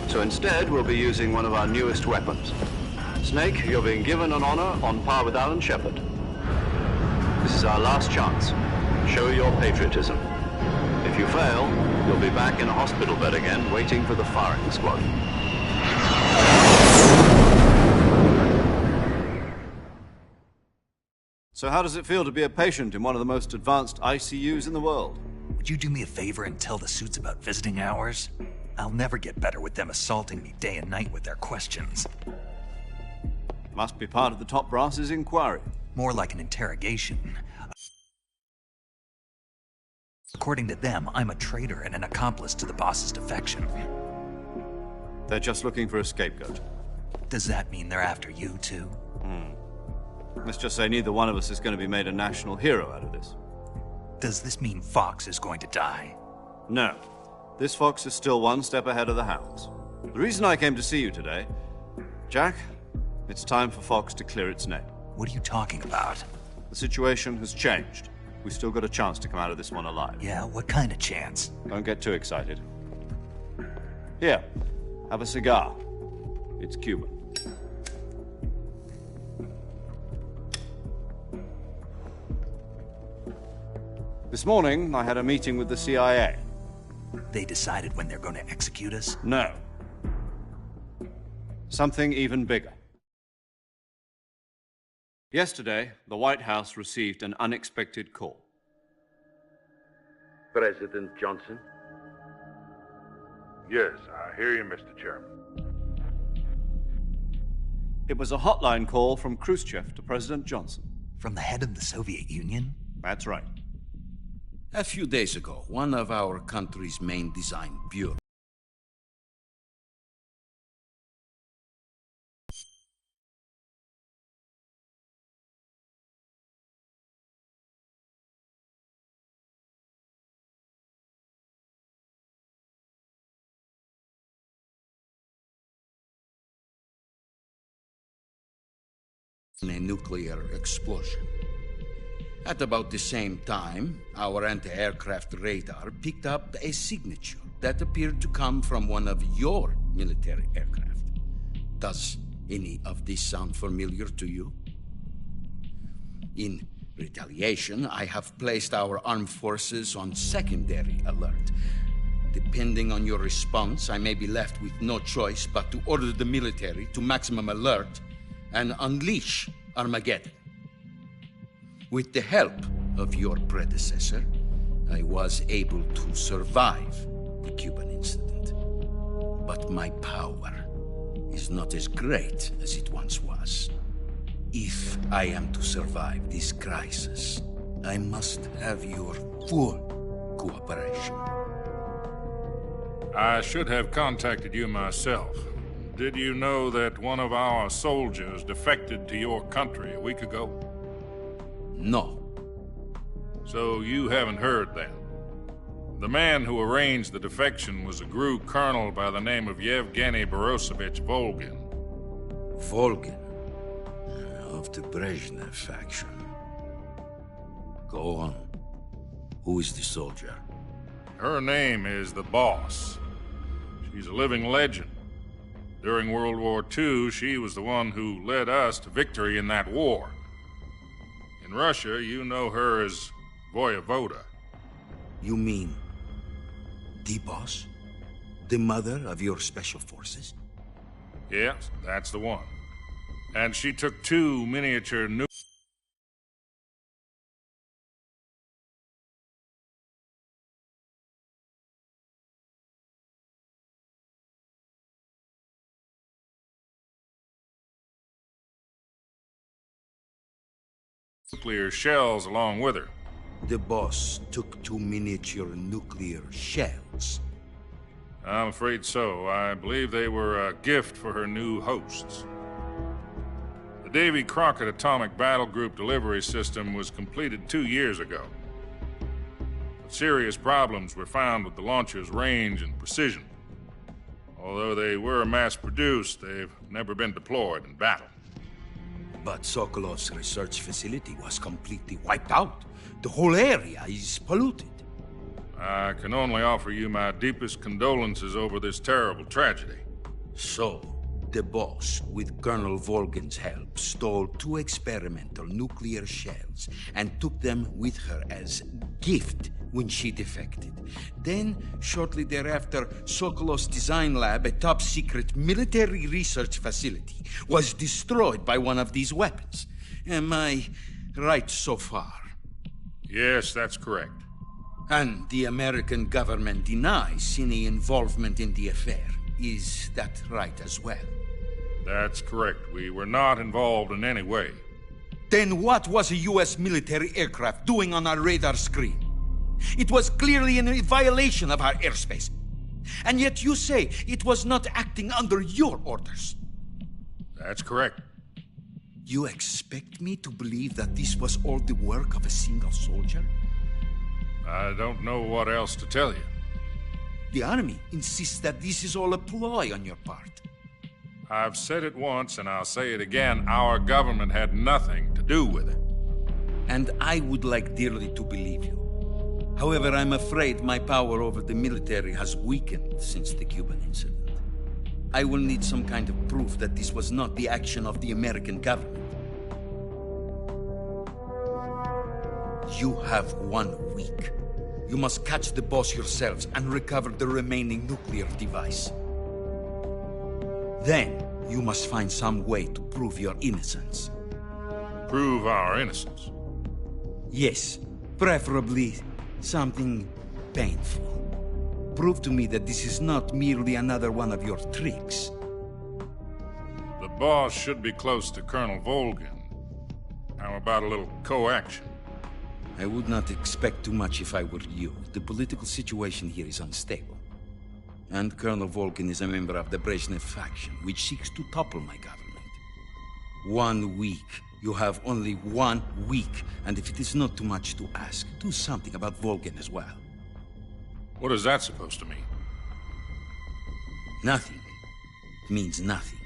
So instead, we'll be using one of our newest weapons. Snake, you're being given an honor on par with Alan Shepard. This is our last chance. Show your patriotism. If you fail, you'll be back in a hospital bed again, waiting for the firing squad. So how does it feel to be a patient in one of the most advanced ICUs in the world? Would you do me a favor and tell the suits about visiting hours? I'll never get better with them assaulting me day and night with their questions. Must be part of the top brass's inquiry. More like an interrogation. According to them, I'm a traitor and an accomplice to the boss's defection. They're just looking for a scapegoat. Does that mean they're after you, too? Let's just say neither one of us is going to be made a national hero out of this. Does this mean Fox is going to die? No. This Fox is still one step ahead of the hounds. The reason I came to see you today, Jack, it's time for Fox to clear its name. What are you talking about? The situation has changed. We've still got a chance to come out of this one alive. Yeah, what kind of chance? Don't get too excited. Here, have a cigar. It's Cuban. This morning, I had a meeting with the CIA. They decided when they're going to execute us? No. Something even bigger. Yesterday, the White House received an unexpected call. President Johnson? Yes, I hear you, Mr. Chairman. It was a hotline call from Khrushchev to President Johnson. From the head of the Soviet Union? That's right. A few days ago, one of our country's main design bureaus in a nuclear explosion. At about the same time, our anti-aircraft radar picked up a signature that appeared to come from one of your military aircraft. Does any of this sound familiar to you? In retaliation, I have placed our armed forces on secondary alert. Depending on your response, I may be left with no choice but to order the military to maximum alert and unleash Armageddon. With the help of your predecessor, I was able to survive the Cuban incident. But my power is not as great as it once was. If I am to survive this crisis, I must have your full cooperation. I should have contacted you myself. Did you know that one of our soldiers defected to your country a week ago? No. So you haven't heard then. The man who arranged the defection was a GRU colonel by the name of Yevgeny Borosovich Volgin. Volgin? Of the Brezhnev faction. Go on. Who is the soldier? Her name is the Boss. She's a living legend. During World War II, she was the one who led us to victory in that war. In Russia, you know her as Voyevoda. You mean the Boss? The mother of your special forces? Yes, that's the one. And she took 2 miniature nuclear shells along with her. The Boss took 2 miniature nuclear shells. I'm afraid so. I believe they were a gift for her new hosts. The Davy Crockett Atomic Battle Group delivery system was completed 2 years ago. But serious problems were found with the launcher's range and precision. Although they were mass-produced, they've never been deployed in battle. But Sokolov's research facility was completely wiped out. The whole area is polluted. I can only offer you my deepest condolences over this terrible tragedy. So, the boss, with Colonel Volgin's help, stole 2 experimental nuclear shells and took them with her as gift when she defected. Then, shortly thereafter, Sokolov's design lab, a top-secret military research facility, was destroyed by one of these weapons. Am I right so far? Yes, that's correct. And the American government denies any involvement in the affair. Is that right as well? That's correct. We were not involved in any way. Then what was a U.S. military aircraft doing on our radar screen? It was clearly in violation of our airspace. And yet you say it was not acting under your orders. That's correct. You expect me to believe that this was all the work of a single soldier? I don't know what else to tell you. The Army insists that this is all a ploy on your part. I've said it once, and I'll say it again. Our government had nothing to do with it. And I would like dearly to believe you. However, I'm afraid my power over the military has weakened since the Cuban incident. I will need some kind of proof that this was not the action of the American government. You have 1 week. You must catch the boss yourselves and recover the remaining nuclear device. Then, you must find some way to prove your innocence. Prove our innocence? Yes, preferably something painful. Prove to me that this is not merely another one of your tricks. The boss should be close to Colonel Volgin. How about a little co-action? I would not expect too much if I were you. The political situation here is unstable. And Colonel Volgin is a member of the Brezhnev faction, which seeks to topple my government. 1 week. You have only 1 week. And if it is not too much to ask, do something about Volgin as well. What is that supposed to mean? Nothing. It means nothing.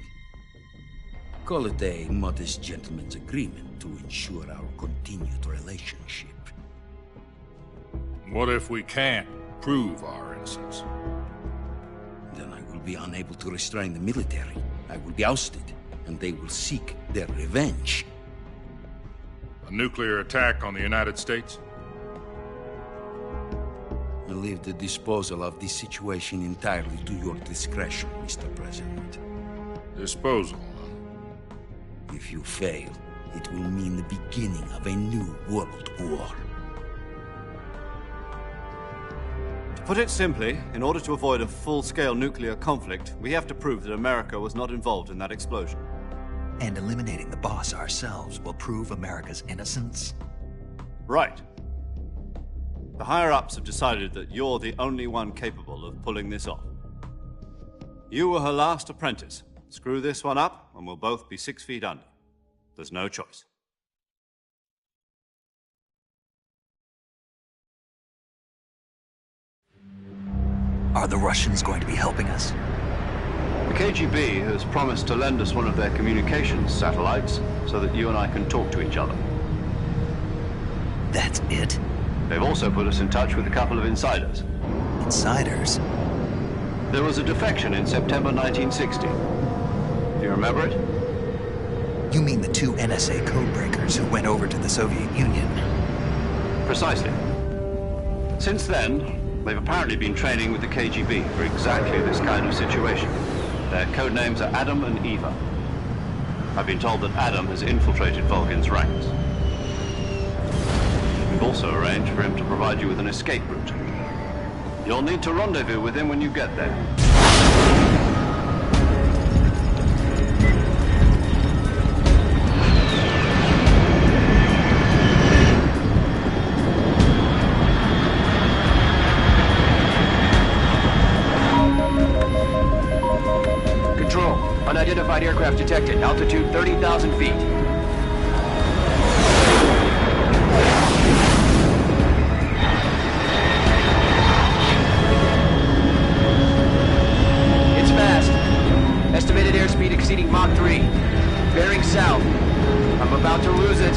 Call it a modest gentleman's agreement to ensure our continued relationship. What if we can't prove our innocence? Then I will be unable to restrain the military. I will be ousted, and they will seek their revenge. A nuclear attack on the United States? I leave the disposal of this situation entirely to your discretion, Mr. President. Disposal? If you fail, it will mean the beginning of a new world war. To put it simply, in order to avoid a full-scale nuclear conflict, we have to prove that America was not involved in that explosion. And eliminating the boss ourselves will prove America's innocence? Right. The higher-ups have decided that you're the only one capable of pulling this off. You were her last apprentice. Screw this one up, and we'll both be 6 feet under. There's no choice. Are the Russians going to be helping us? The KGB has promised to lend us one of their communications satellites so that you and I can talk to each other. That's it? They've also put us in touch with a couple of insiders. Insiders? There was a defection in September 1960. Do you remember it? You mean the 2 NSA codebreakers who went over to the Soviet Union? Precisely. Since then, they've apparently been training with the KGB for exactly this kind of situation. Their code names are Adam and Eva. I've been told that Adam has infiltrated Volgin's ranks. We've also arranged for him to provide you with an escape route. You'll need to rendezvous with him when you get there. Control, unidentified aircraft detected. Altitude 30,000 feet. It's fast. Estimated airspeed exceeding Mach 3. Bearing south. I'm about to lose it.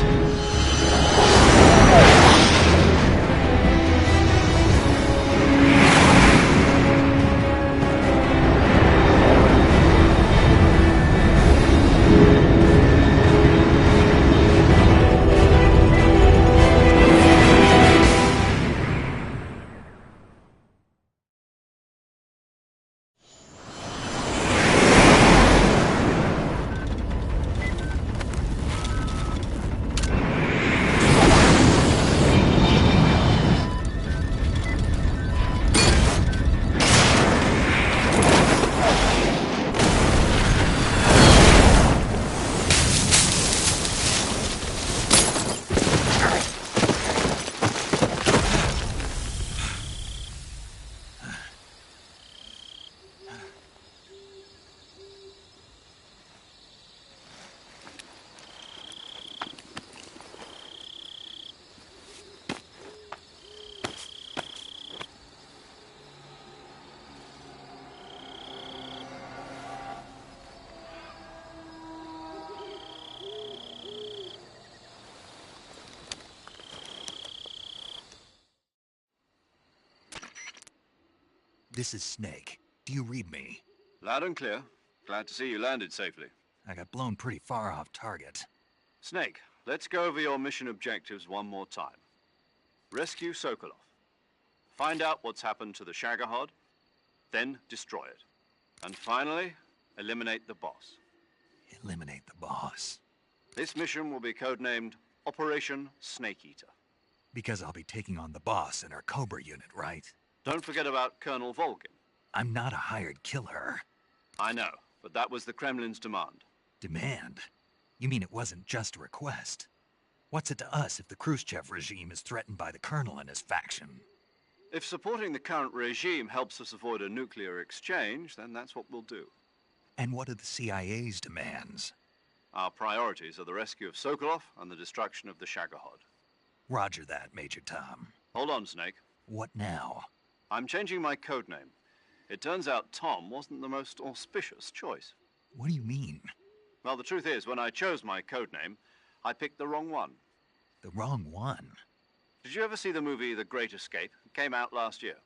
This is Snake. Do you read me? Loud and clear. Glad to see you landed safely. I got blown pretty far off target. Snake, let's go over your mission objectives one more time. Rescue Sokolov. Find out what's happened to the Shagohod, then destroy it. And finally, eliminate the boss. Eliminate the boss. This mission will be codenamed Operation Snake Eater. Because I'll be taking on the boss in our Cobra unit, right? Don't forget about Colonel Volgin. I'm not a hired killer. I know, but that was the Kremlin's demand. Demand? You mean it wasn't just a request? What's it to us if the Khrushchev regime is threatened by the Colonel and his faction? If supporting the current regime helps us avoid a nuclear exchange, then that's what we'll do. And what are the CIA's demands? Our priorities are the rescue of Sokolov and the destruction of the Shagohod. Roger that, Major Tom. Hold on, Snake. What now? I'm changing my codename. It turns out Tom wasn't the most auspicious choice. What do you mean? Well, the truth is, when I chose my codename, I picked the wrong one. The wrong one? Did you ever see the movie The Great Escape? It came out last year.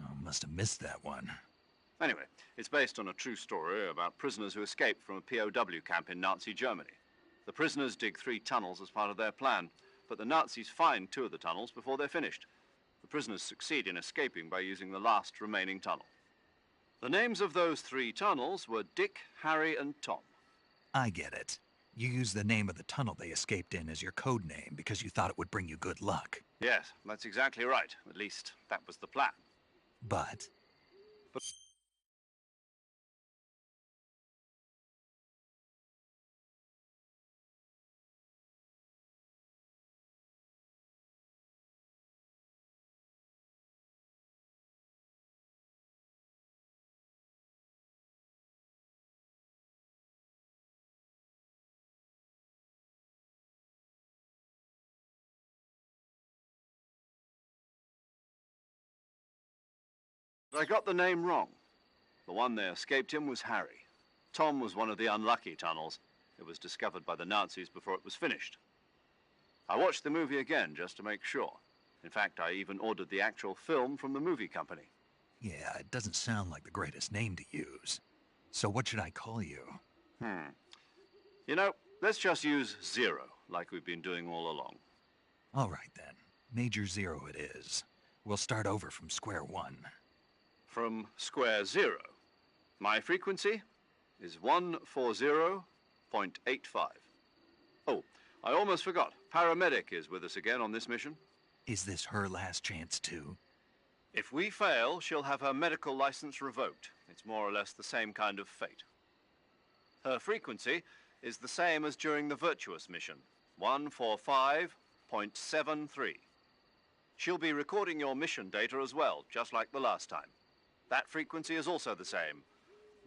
Oh, must have missed that one. Anyway, it's based on a true story about prisoners who escaped from a POW camp in Nazi Germany. The prisoners dig 3 tunnels as part of their plan, but the Nazis find 2 of the tunnels before they're finished. The prisoners succeed in escaping by using the last remaining tunnel. The names of those 3 tunnels were Dick, Harry, and Tom. I get it. You used the name of the tunnel they escaped in as your code name because you thought it would bring you good luck. Yes, that's exactly right. At least, that was the plan. But... I got the name wrong. The one they escaped in was Harry. Tom was one of the unlucky tunnels. It was discovered by the Nazis before it was finished. I watched the movie again just to make sure. In fact, I even ordered the actual film from the movie company. Yeah, it doesn't sound like the greatest name to use. So what should I call you? You know, let's just use Zero, like we've been doing all along. All right, then. Major Zero it is. We'll start over from square one. From square 0. My frequency is 140.85. Oh, I almost forgot. Paramedic is with us again on this mission. Is this her last chance, too? If we fail, she'll have her medical license revoked. It's more or less the same kind of fate. Her frequency is the same as during the Virtuous mission, 145.73. She'll be recording your mission data as well, just like the last time. That frequency is also the same,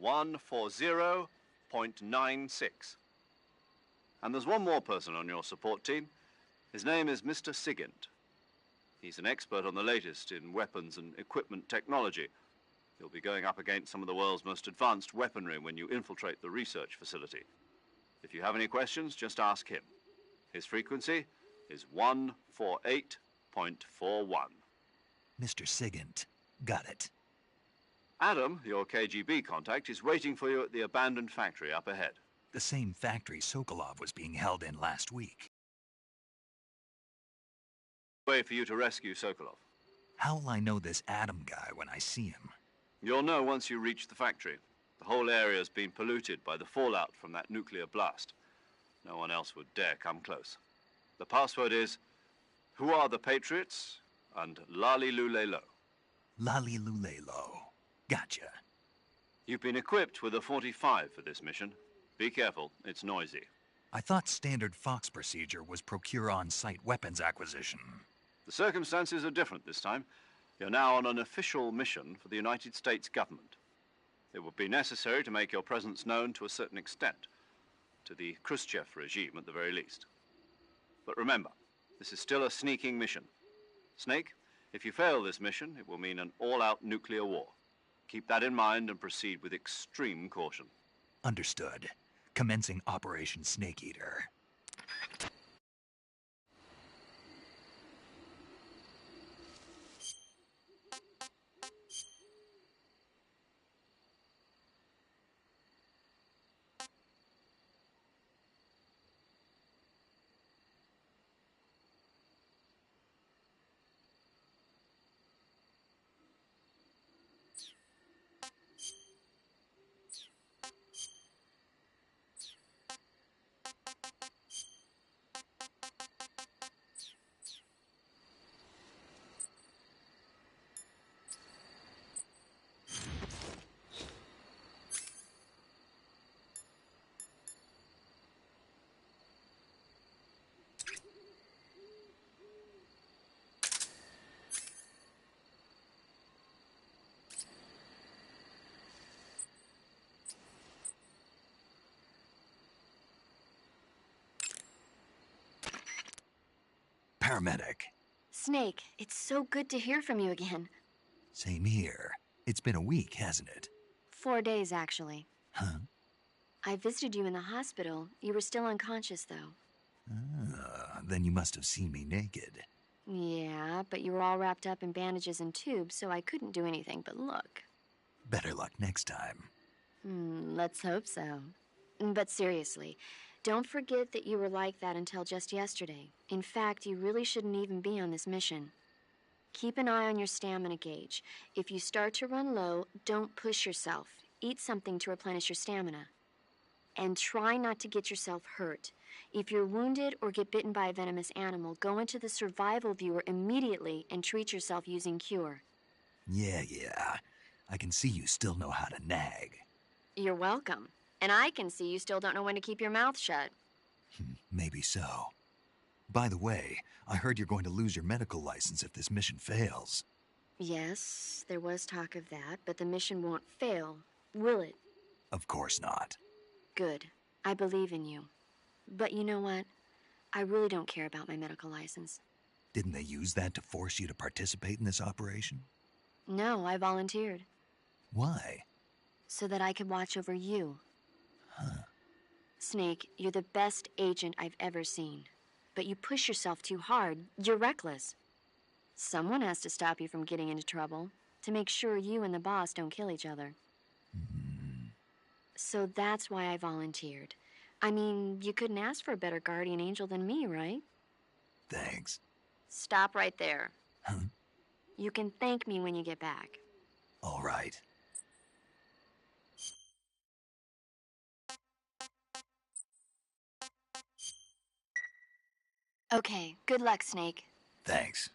140.96. And there's one more person on your support team. His name is Mr. Sigint. He's an expert on the latest in weapons and equipment technology. You'll be going up against some of the world's most advanced weaponry when you infiltrate the research facility. If you have any questions, just ask him. His frequency is 148.41. Mr. Sigint. Got it. Adam, your KGB contact, is waiting for you at the abandoned factory up ahead. The same factory Sokolov was being held in last week. Way for you to rescue Sokolov. How will I know this Adam guy when I see him? You'll know once you reach the factory. The whole area's been polluted by the fallout from that nuclear blast. No one else would dare come close. The password is, "Who are the Patriots?" and "Lali Lule Lo." Lali Lule Lo. Gotcha. You've been equipped with a 45 for this mission. Be careful, it's noisy. I thought standard Fox procedure was procure on-site weapons acquisition. The circumstances are different this time. You're now on an official mission for the United States government. It would be necessary to make your presence known to a certain extent, to the Khrushchev regime at the very least. But remember, this is still a sneaking mission. Snake, if you fail this mission, it will mean an all-out nuclear war. Keep that in mind and proceed with extreme caution. Understood. Commencing Operation Snake Eater. paramedic. Snake, it's so good to hear from you again. Same here. It's been a week, hasn't it? 4 days, actually. Huh? I visited you in the hospital. You were still unconscious, though. Then you must have seen me naked. Yeah, but you were all wrapped up in bandages and tubes, so I couldn't do anything but look. Better luck next time. Let's hope so. But seriously, don't forget that you were like that until just yesterday. In fact, you really shouldn't even be on this mission. Keep an eye on your stamina gauge. If you start to run low, don't push yourself. Eat something to replenish your stamina. And try not to get yourself hurt. If you're wounded or get bitten by a venomous animal, go into the survival viewer immediately and treat yourself using cure. Yeah. I can see you still know how to nag. You're welcome. And I can see you still don't know when to keep your mouth shut. Maybe so. By the way, I heard you're going to lose your medical license if this mission fails. Yes, there was talk of that, but the mission won't fail, will it? Of course not. Good. I believe in you. But you know what? I really don't care about my medical license. Didn't they use that to force you to participate in this operation? No, I volunteered. Why? So that I could watch over you. Huh. Snake, you're the best agent I've ever seen. But you push yourself too hard. You're reckless. Someone has to stop you from getting into trouble, to make sure you and the boss don't kill each other. So that's why I volunteered. I mean, you couldn't ask for a better guardian angel than me, right? Thanks. Stop right there. Huh? You can thank me when you get back. All right. Okay, good luck, Snake. Thanks.